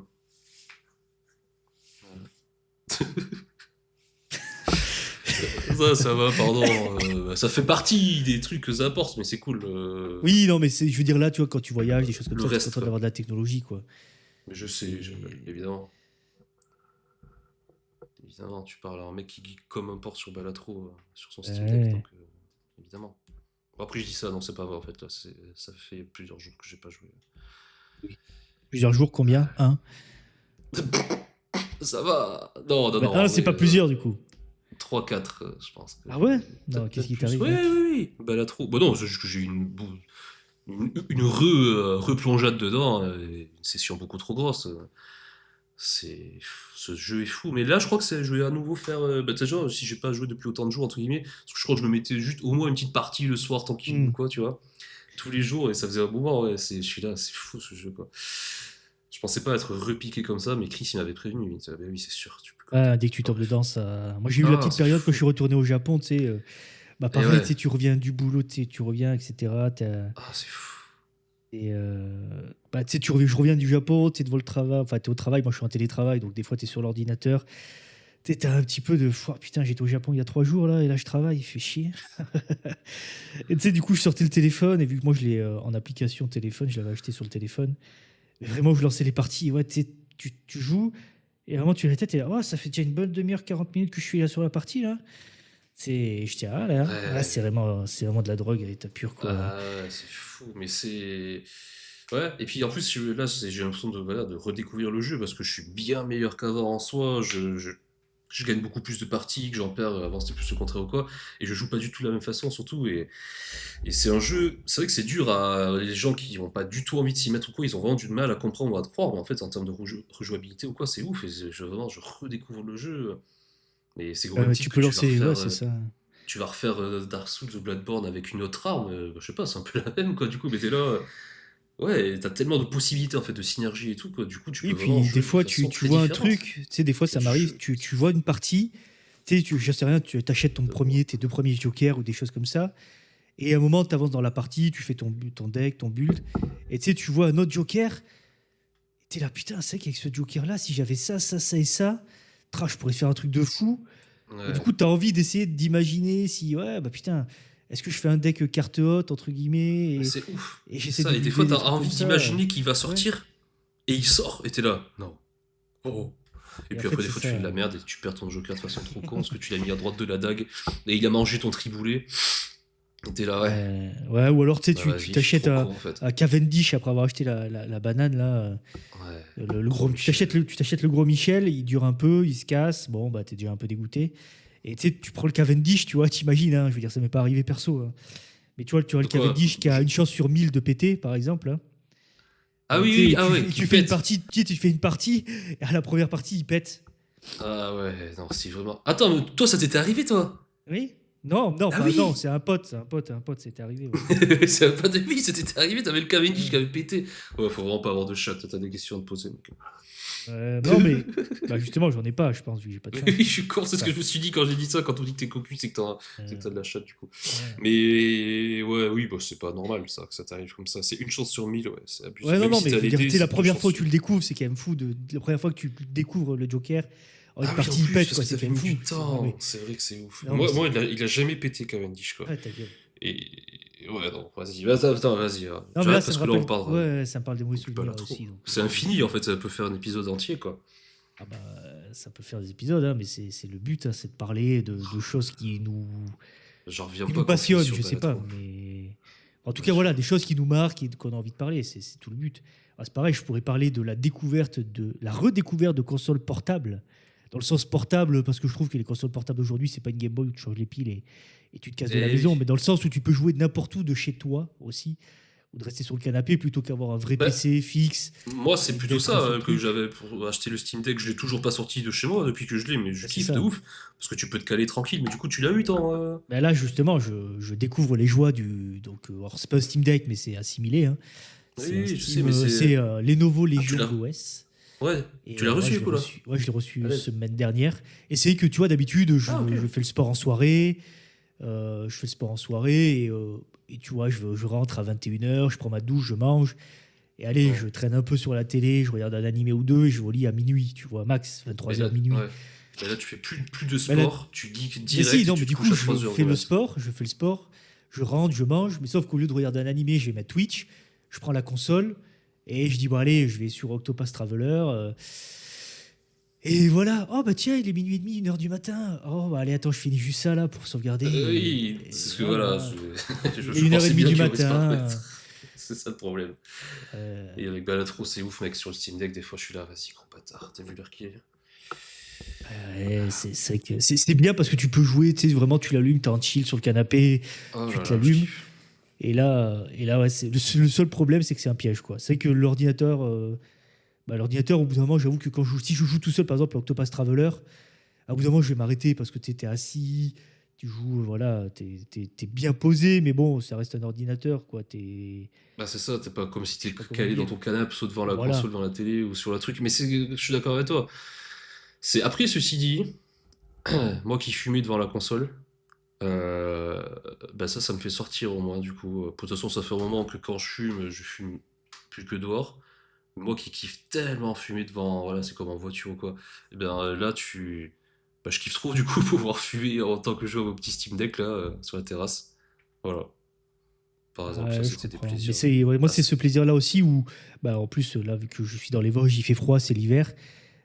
Ça va, pardon. Ça fait partie des trucs que ça apporte, mais c'est cool. Oui, non, mais je veux dire, là, tu vois, quand tu voyages, des choses comme Le ça, t'es reste, content quoi. d'avoir de la technologie, quoi. Mais je sais, Et. évidemment. Évidemment, tu parles à un mec qui geek comme un porc sur Balatro, sur son Steam Deck, Ouais. donc évidemment. Bon, après, je dis ça, non, c'est pas vrai en fait. Là, ça fait plusieurs jours que j'ai pas joué. Oui. Plusieurs jours, combien? Un? Ça va. Non, non, Bah, non, un, en c'est vrai, pas plusieurs, du coup. 3-4, je pense que Ah ouais? Non, peut-être qu'est-ce peut-être qui plus. t'arrive, Oui, mec? oui, oui. Balatro. Bah non, c'est juste que j'ai eu une replongeade dedans, et une session beaucoup trop grosse. C'est Ce jeu est fou, mais là je crois que je vais à nouveau faire bah, tu sais, genre, si j'ai pas joué depuis autant de jours entre guillemets, parce que je crois que je me mettais juste au moins une petite partie le soir tranquille ou Hmm. quoi, tu vois, tous les jours, et ça faisait un moment, ouais, je suis là, c'est fou ce jeu, quoi. Je pensais pas être repiqué comme ça, mais Chris il m'avait prévenu, il me disait, ah bah oui c'est sûr, Ouais, dès que tu tombes dedans, ça. Moi, j'ai eu la Ah, petite c'est période quand je fou. suis retourné au Japon, tu sais. Bah, Et pareil, tu ouais. sais, tu reviens du boulot, tu sais, tu reviens, etc. Ah, c'est fou. Et bah, tu sais, je reviens du Japon, tu es devant le travail, enfin, tu es au travail, moi je suis en télétravail, donc des fois tu es sur l'ordinateur. Tu sais, un petit peu de oh, putain, j'étais au Japon il y a 3 jours là, et là je travaille, il fait chier. Et tu sais, du coup, je sortais le téléphone, et vu que moi je l'ai en application téléphone, je l'avais acheté sur le téléphone. Mais vraiment, je lançais les parties, et ouais, tu sais, tu joues, et vraiment tu as la tête, et là, oh, ça fait déjà une bonne demi-heure, 40 minutes que je suis là sur la partie là. Je dis, ah là, là Ouais. c'est vraiment de la drogue à l'état pur quoi. Ah, ouais, c'est fou, mais c'est. Ouais, et puis en plus, là, j'ai l'impression de, voilà, de redécouvrir le jeu parce que je suis bien meilleur qu'avant en soi. Je gagne beaucoup plus de parties que j'en perds. Avant, c'était plus le contraire ou quoi. Et je joue pas du tout de la même façon, surtout. Et c'est un jeu, c'est vrai que c'est dur à. Les gens qui ont pas du tout envie de s'y mettre ou quoi, ils ont vraiment du mal à comprendre ou à croire. Mais en fait, en termes de rejouabilité ou quoi, c'est ouf. Et vraiment, je redécouvre le jeu. Mais c'est au même Tu titre que peux lancer, ouais, c'est ça. tu vas refaire Dark Souls ou Bloodborne avec une autre arme, je sais pas, c'est un peu la même quoi, du coup, mais t'es là, ouais, t'as tellement de possibilités en fait, de synergie et tout, quoi, du coup, tu peux Oui, vraiment puis des jouer de fois, façon tu très vois un différente. truc, tu sais, des fois Et ça du m'arrive, jeu, tu vois une partie, tu sais, je sais rien, tu t'achètes tes 2 premiers jokers ou des choses comme ça, et à un moment, tu avances dans la partie, tu fais ton deck, ton build, et tu sais, tu vois un autre joker, et t'es là, putain, c'est vrai qu'avec ce joker-là, si j'avais ça, ça, ça et ça, je pourrais faire un truc de fou. Et du ouais, coup, t'as envie d'essayer d'imaginer si, ouais, bah putain, est-ce que je fais un deck carte haute, entre guillemets, bah, c'est ouf, et c'est j'essaie de ça, et des fois, builder des t'as trucs comme envie ça. d'imaginer qu'il va Ouais. sortir, et il sort, et t'es là, non, oh. Et Et en puis fait, après, des c'est fois, tu ça. fais de la merde et tu perds ton joker de façon trop con parce que tu l'as mis à droite de la dague et il a mangé ton triboulet. Et t'es là, ouais, Ouais, ou alors tu sais, bah tu vas-y, je suis t'achètes trop con en fait. un Cavendish après avoir acheté la banane là. Ouais, Le gros gros, Michel. tu t'achètes le gros Michel, il dure un peu, il se casse, bon bah t'es déjà un peu dégoûté. Et tu sais, tu prends le Cavendish, tu vois, t'imagines, hein, je veux dire, ça m'est pas arrivé perso, hein. Mais tu vois De le quoi? Cavendish qui a une chance sur 1000 de péter, par exemple, hein. Ah oui, Tu sais, oui, ah ouais, qui tu fais une pète. partie, tu fais une partie, et à la première partie, il pète. Ah ouais, non, si vraiment. Attends, mais toi, ça t'était arrivé, toi? Oui? Non, non, Ah pas, non, oui! c'est un pote, c'était arrivé, ouais. C'est pas de vie, ça t'était arrivé, t'avais le Cavendish qui Ouais. avait pété. Ouais, faut vraiment pas avoir de chat, t'as des questions à te poser, mec. Non, mais bah justement, j'en ai pas, je pense, vu que j'ai pas de Oui, chance. je suis con, c'est ce que Enfin, je me suis dit quand j'ai dit ça. Quand on dit que t'es cocu, c'est que euh, t'as de la chatte, du coup. ouais. Mais ouais, oui, bah, c'est pas normal ça, que ça t'arrive comme ça. C'est une chance sur 1000, ouais, c'est abusé. Ouais, non, Même non, si mais t'as je veux dire, tu l'aider, sais, la c'est deux première chances fois que tu sur. le découvres, c'est quand même fou. La première fois que tu découvres le Joker, en une Ah oui, en partie, il plus, pète, parce quoi, que c'est quand t'avais même mis fou. du Ah temps. oui. C'est vrai que c'est ouf. Non, mais Moi c'est. il a jamais pété Cavendish, quoi. Ouais, ta gueule. Et. Ouais, non, vas-y, attends, vas-y. Non, mais là, J'arrête ça me parce que là, on rappelle. parle Ouais, ça me parle des mauvais beaucoup là souvenirs trop. aussi. Donc, C'est infini, en fait, ça peut faire un épisode entier, quoi. ah bah, ça peut faire des épisodes, hein, mais c'est le but, hein, c'est de parler de choses J'en reviens qui nous pas qu'on finisse passionnent, sur je sais pas. Balatro. Mais en tout Ouais, cas, voilà, des choses qui nous marquent et qu'on a envie de parler. C'est tout le but. Ah, c'est pareil, je pourrais parler de la redécouverte de consoles portables. Dans le sens portable, parce que je trouve que les consoles portables aujourd'hui, c'est pas une Game Boy où tu changes les piles et tu te casses de la Eh maison, oui. mais dans le sens où tu peux jouer de n'importe où de chez toi aussi, ou de rester sur le canapé plutôt qu'avoir un vrai Bah, PC fixe moi, c'est et plutôt d'être ça sur le que truc. j'avais pour acheter le Steam Deck. Je l'ai toujours pas sorti de chez moi depuis que je l'ai, mais je Bah, c'est kiffe de ça. ouf. Parce que tu peux te caler tranquille, mais du coup, tu l'as eu, ton. Ben là, justement, je découvre les joies du. Donc, alors, c'est pas un Steam Deck, mais c'est assimilé, hein. Oui, C'est un oui, je sais, Steam, mais c'est. c'est Lenovo Ah, tu Legion l'as. d'OS. Ouais, tu Et l'as ouais, reçu, je du l'ai coup, là. reçu. Ouais, je l'ai reçu Allez. semaine dernière. Et c'est que tu vois, d'habitude, Ah, ok. je fais le sport en soirée. Je fais le sport en soirée. Et tu vois, je rentre à 21h, je prends ma douche, je mange. Et allez, Ouais. je traîne un peu sur la télé, je regarde un animé ou deux et je vais au lit à minuit, tu vois, max, Mais 23h là, minuit. ouais. Mais là, tu fais plus de Mais là, sport, tu dis mais si, direct et non, tu mais te du couches coup, à 3 heures du mat. je fais le sport, je rentre, je mange, mais sauf qu'au lieu de regarder un animé, je vais mettre Twitch, je prends la console et je dis, bon, allez, je vais sur Octopus Traveler. Et voilà, oh bah tiens, il est minuit et demi, 1h du matin. Oh bah allez, attends, je finis juste ça là pour sauvegarder. Oui, c'est Et ce que voilà, voilà, je, il est je une heure et pensais demie bien du qu'il aurait se matin. paramètre. C'est ça le problème. Euh, Et avec Balatro, c'est ouf, mec, sur le Steam Deck, des fois, je suis là, vas-y, gros bâtard, t'as vu l'heure qu'il est? ouais, c'est bien parce que tu peux jouer, tu sais, vraiment, tu l'allumes, t'es en chill sur le canapé, Oh tu là te là, je l'allumes. kiffe. Et là ouais, le seul problème, c'est que c'est un piège, quoi. C'est que l'ordinateur, l'ordinateur, au bout d'un moment, j'avoue que si je joue tout seul, par exemple, à Octopus Traveler, à bout d'un moment, je vais m'arrêter parce que tu es assis, tu joues, voilà, t'es bien posé, mais bon, ça reste un ordinateur, quoi. Bah c'est ça, t'es pas comme si Je sais t'es pas comment calé dans dire. ton canapé, soit devant la Voilà. console, devant la télé ou sur la truc, mais je suis d'accord avec toi. Après, ceci dit, moi qui fumais devant la console, euh, bah ça me fait sortir au moins, du coup. De toute façon, ça fait un moment que quand je fume plus que dehors. Moi qui kiffe tellement fumer devant, voilà, c'est comme en voiture ou quoi. Et bien là, bah, je kiffe trop du coup pouvoir fumer en tant que joueur au petit Steam Deck là, sur la terrasse. Voilà, par exemple, ça Ouais, je c'était des comprends. Mais plaisirs. c'est ouais, moi, Ah, c'est ce plaisir-là aussi où, bah, en plus, là, vu que je suis dans les Vosges, il fait froid, c'est l'hiver.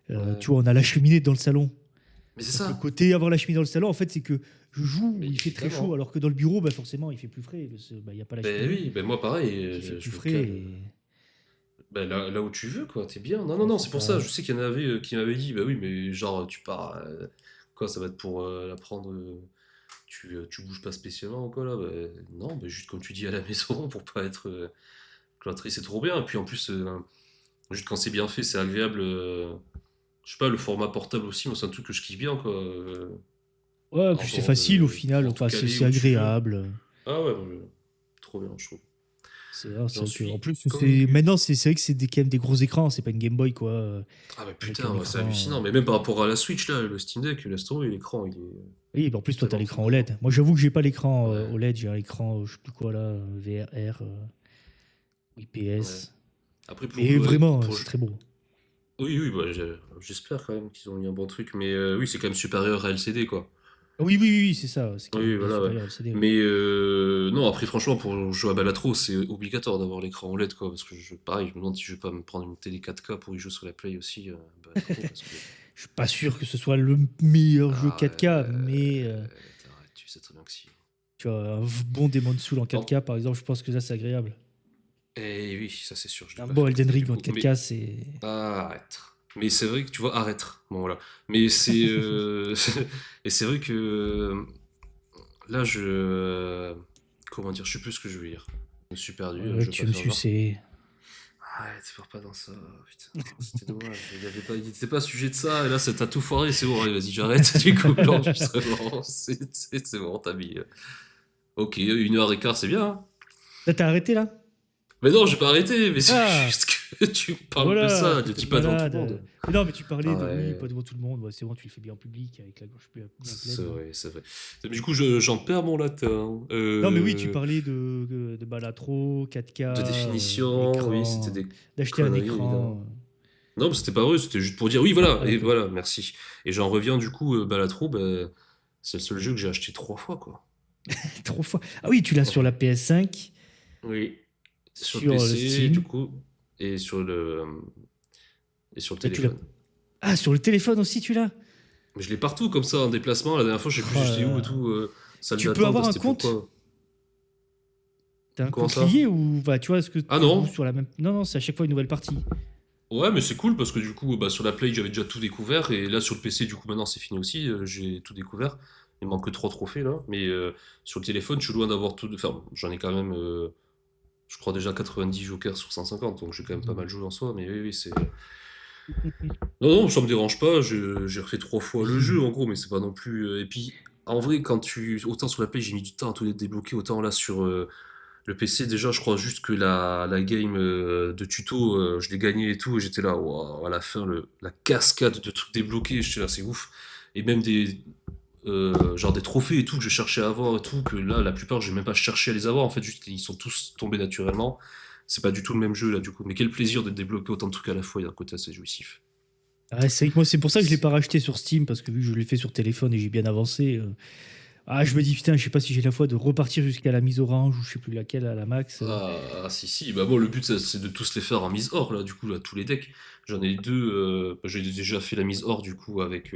ouais. Tu vois, on a la cheminée dans le salon. Mais c'est Donc le ça. côté avoir la cheminée dans le salon, en fait, c'est que je joue Mais où il fait très chaud, évidemment. alors que dans le bureau, bah, forcément, il fait plus frais, parce que, bah, il n'y a pas la Ben cheminée. oui, ben moi pareil, Donc il fait plus je me frais cale. et Ben là où tu veux quoi, t'es bien. Non, non, ouais, non, c'est c'est pour ça, ça. je sais qu'il y en avait qui m'avaient dit, bah oui, mais genre tu pars, quoi, ça va être pour la prendre, tu bouges pas spécialement ou quoi là? Ben non, ben juste comme tu dis à la maison pour pas être cloîtré, c'est trop bien. Et puis en plus, juste quand c'est bien fait, c'est agréable. Je sais pas, le format portable aussi, moi c'est un truc que je kiffe bien quoi. Ouais, puis c'est Avoir facile au de final, pouvoir te enfin, c'est caler où tu veux. agréable. Ah ouais, trop bien, je trouve. C'est J'en vrai que, en suis plus, convaincu. maintenant, c'est vrai que c'est quand même des gros écrans, c'est pas une Game Boy, quoi, Ah bah avec un putain, ouais, c'est écran. hallucinant. Mais même par rapport à la Switch là, le Steam Deck, laisse tomber, l'écran Oui, bah, en il plus, est toi, t'as tellement plus l'écran grand. OLED. Moi, j'avoue que j'ai pas l'écran Ouais, OLED, j'ai un écran, je sais plus quoi, là, VRR, ouais. IPS. Après Mais ouais, vraiment, pour c'est très beau. oui, oui, bah, j'espère quand même qu'ils ont mis un bon truc, mais oui, c'est quand même supérieur à LCD quoi. Oui, oui, oui, c'est ça, c'est quand même Oui, bien voilà, ouais. supérieur au LCD. Ouais. Mais non, après, franchement, pour jouer à Balatro, c'est obligatoire d'avoir l'écran OLED, quoi. Parce que, pareil, je me demande si je vais pas me prendre une télé 4K pour y jouer sur la Play aussi, Balatro, parce que. Je suis pas sûr que ce soit le meilleur jeu Ah, 4K, mais t'arrêtes, tu sais très bien que si. tu vois, un bon Demon's Souls en Bon, 4K, par exemple, je pense que ça, c'est agréable. et oui, ça c'est sûr, je l'ai Un pas bon fait. Elden Mais du Ring en coup, mais 4K, c'est. arrête. Mais c'est vrai que tu vois, arrête. Bon, voilà. Mais c'est. Et c'est vrai que. Là, comment dire, je sais plus ce que je veux dire. Je me suis perdu, Ouais, je vais tu pas me faire suis, genre. c'est. Arrête, pars pas dans ça, putain, c'était dommage. Il était pas sujet de ça, et là, t'as tout foiré, c'est bon, allez, vas-y, j'arrête, du coup, l'enregistrement, c'est bon, t'as mis. Ok, 1h15, c'est bien, hein. Là, t'as arrêté là? Mais non, j'ai pas arrêté, mais c'est Ah! juste que tu me Ben parles de voilà, ça, ne t'étais dis le pas devant tout le malade. monde. Mais non, mais tu parlais Ah de oui, ouais, pas devant tout le monde. Ouais, c'est bon, tu le fais bien en public avec la gorge bien c'est pleine. vrai, c'est vrai. Du coup, j'en perds mon latin. Non, mais oui, tu parlais de Balatro, 4K, De définition, oui, c'était écran, des d'acheter un conneries, évidemment. écran. Non, mais c'était pas vrai, c'était juste pour dire oui, voilà, Ah, et d'accord. voilà, merci. Et j'en reviens du coup, Balatro, bah, c'est le seul jeu que j'ai acheté 3 fois, quoi. Trop fort. Ah oui, tu l'as sur la PS5, Oui, sur le sur le PC, du Steam. coup, et sur le, et sur le Là, tu l'as. téléphone. Ah, sur le téléphone aussi, tu l'as. Mais je l'ai partout, comme ça, en déplacement. La dernière fois, je sais plus Oh là j'étais où et là. tout, salle Tu peux d'attente, bah, avoir un c'était compte? pourquoi? T'as un Comment compte ça? lié ou bah, tu vois, est-ce que Ah tu joues non? sur la même. Non, non, c'est à chaque fois une nouvelle partie. Ouais, mais c'est cool parce que du coup, bah, sur la Play, j'avais déjà tout découvert. Et là, sur le PC, du coup, maintenant, c'est fini aussi. J'ai tout découvert. Il manque que 3 trophées là. Mais sur le téléphone, je suis loin d'avoir tout. Enfin, j'en ai quand même, je crois déjà 90 jokers sur 150. Donc j'ai quand même pas mal joué en soi. Mais oui, oui, c'est. Non, non, ça me dérange pas. J'ai refait 3 fois le jeu Oui. en gros, mais c'est pas non plus. Et puis, en vrai, quand tu. Autant sur la Play, j'ai mis du temps à tout débloquer. Autant là, sur le PC, déjà, je crois juste que la game de tuto, je l'ai gagné et tout, et j'étais là, waouh, à la fin, la cascade de trucs débloqués, j'étais là, c'est ouf. Et même genre des trophées et tout que je cherchais à avoir et tout, que là, la plupart, j'ai même pas cherché à les avoir, en fait, juste, ils sont tous tombés naturellement. C'est pas du tout le même jeu, là, du coup. Mais quel plaisir de débloquer autant de trucs à la fois, et d'un côté assez jouissif. Ah, c'est vrai que moi, c'est pour ça que je l'ai pas racheté sur Steam, parce que vu que je l'ai fait sur téléphone et j'ai bien avancé. Ah, je me dis, putain, je sais pas si j'ai la foi de repartir jusqu'à la mise orange ou je sais plus laquelle à la max. Ah, si, si, bah bon, le but, c'est de tous les faire en mise hors, là, du coup, là, tous les decks. J'en ai deux, bah, j'ai déjà fait la mise hors, du coup, avec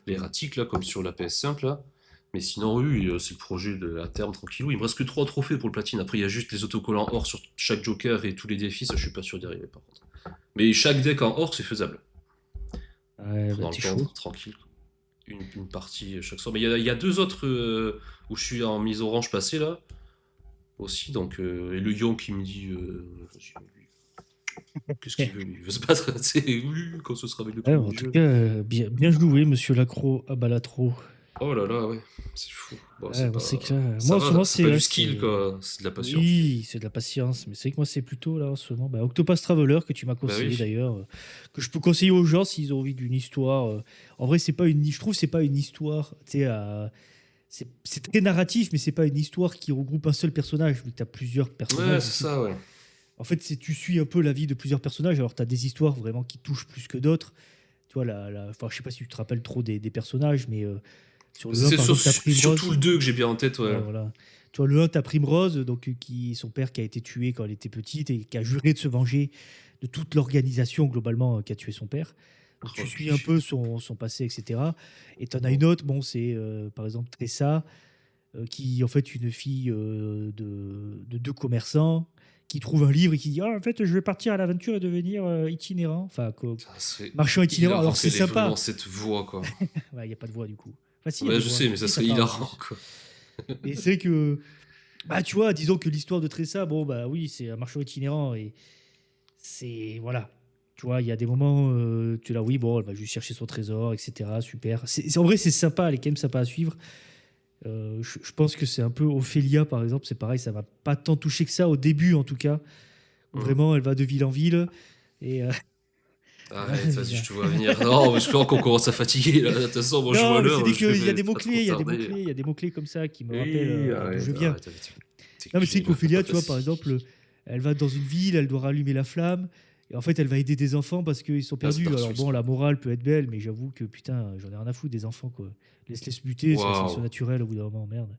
l'erratique, là, comme sur la PS5, là. Mais sinon, oui, c'est le projet à terme, tranquillou. Il me reste que 3 trophées pour le platine. Après, il y a juste les autocollants or sur chaque joker et tous les défis, ça, je suis pas sûr d'y arriver, par contre. Mais chaque deck en or, c'est faisable. Ouais, bah Pendant le t'es temps, chaud. tranquille. Une partie chaque soir. Mais il y a deux autres où je suis en mise orange passée, là, aussi. Donc, et le Yon qui me dit, qu'est-ce qu'il veut, lui? Il veut se battre, c'est oui, quand ce sera avec le Ouais, en premier tout jeu. cas, bien joué, monsieur Lacro à Balatro. Oh là là, ouais, c'est fou. Bon, Ouais, c'est moi, c'est pas. que Ça moi, en ce moment, va, c'est pas c'est du ouais, skill, c'est. quoi, c'est de la patience. Oui, c'est de la patience, mais c'est vrai que moi, c'est plutôt là en ce moment. Bah, Octopus Traveler que tu m'as Bah conseillé oui. d'ailleurs, que je peux conseiller aux gens s'ils ont envie d'une histoire. En vrai, c'est pas une. Je trouve que c'est pas une histoire. Tu sais, c'est très narratif, mais c'est pas une histoire qui regroupe un seul personnage. Vu que t'as plusieurs Ouais, personnages, du c'est coup, ça, ouais. en fait, tu suis un peu la vie de plusieurs personnages. Alors, t'as des histoires vraiment qui touchent plus que d'autres. Tu vois, enfin, je sais pas si tu te rappelles trop des personnages, mais sur le un C'est par exemple, t'as surtout Primrose. le 2 que j'ai bien en tête, ouais. Ouais, voilà. Tu vois, le un t'as Primrose, donc son père qui a été tué quand elle était petite et qui a juré de se venger de toute l'organisation globalement qui a tué son père. Donc Oh, tu suis un cliché. peu son passé, etc. Et t'en as Bon. une autre, bon, c'est par exemple Tressa, qui en fait une fille de deux commerçants, qui trouve un livre et qui dit ah, en fait, je vais partir à l'aventure et devenir itinérant, enfin, Putain, c'est marchand itinérant. hilarant Alors c'est qu'elle ait vraiment sympa. cette voix, quoi. Il n'y a pas de voix du coup. Enfin, si, il y a Ouais, des je voix. sais, mais ça Si, ça serait parle en hilarant, plus. quoi. Et c'est que bah, tu vois, disons que l'histoire de Tressa, bon, bah oui, c'est un marchand itinérant et c'est. Voilà. Tu vois, il y a des moments, tu es là, oui, bon, elle va juste chercher son trésor, etc. Super. En vrai, c'est sympa, elle est quand même sympa à suivre. Je pense que c'est un peu Ophélia, par exemple, c'est pareil, ça va pas tant toucher que ça, au début en tout cas, où Hmm. vraiment elle va de ville en ville. Et. Arrête, vas-y, Bizarre. je te vois venir. Non, mais je crois qu'on commence à fatiguer, là. De toute façon, moi, je vois Non, mais c'est l'heure, dès je qu'il y a vais des pas trop mots-clés, il y a des tarder. mots-clés, il y a des mots-clés comme ça qui me rappellent Oui, d'où je arrête, viens. arrête, arrête. T'es Non, mais c'est cuit, là. qu'Ophélia, tu vois, par Vas-y. exemple, elle va dans une ville, elle doit rallumer la flamme, et en fait, elle va aider des enfants parce qu'ils sont Ah, c'est perdus. Alors parti, bon, ça. la morale peut être belle, mais j'avoue que putain, j'en ai rien à foutre des enfants, quoi. Laisse-les se buter, c'est la Waouh. sélection naturelle au bout d'un moment, merde.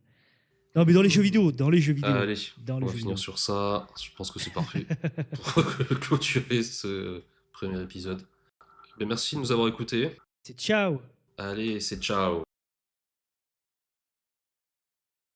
Non, mais dans les jeux vidéo, dans les jeux vidéo, Allez, dans on les va jeux finir vidéo. sur ça. Je pense que c'est parfait pour clôturer ce premier épisode. Mais merci de nous avoir écoutés. C'est ciao! Allez, c'est ciao.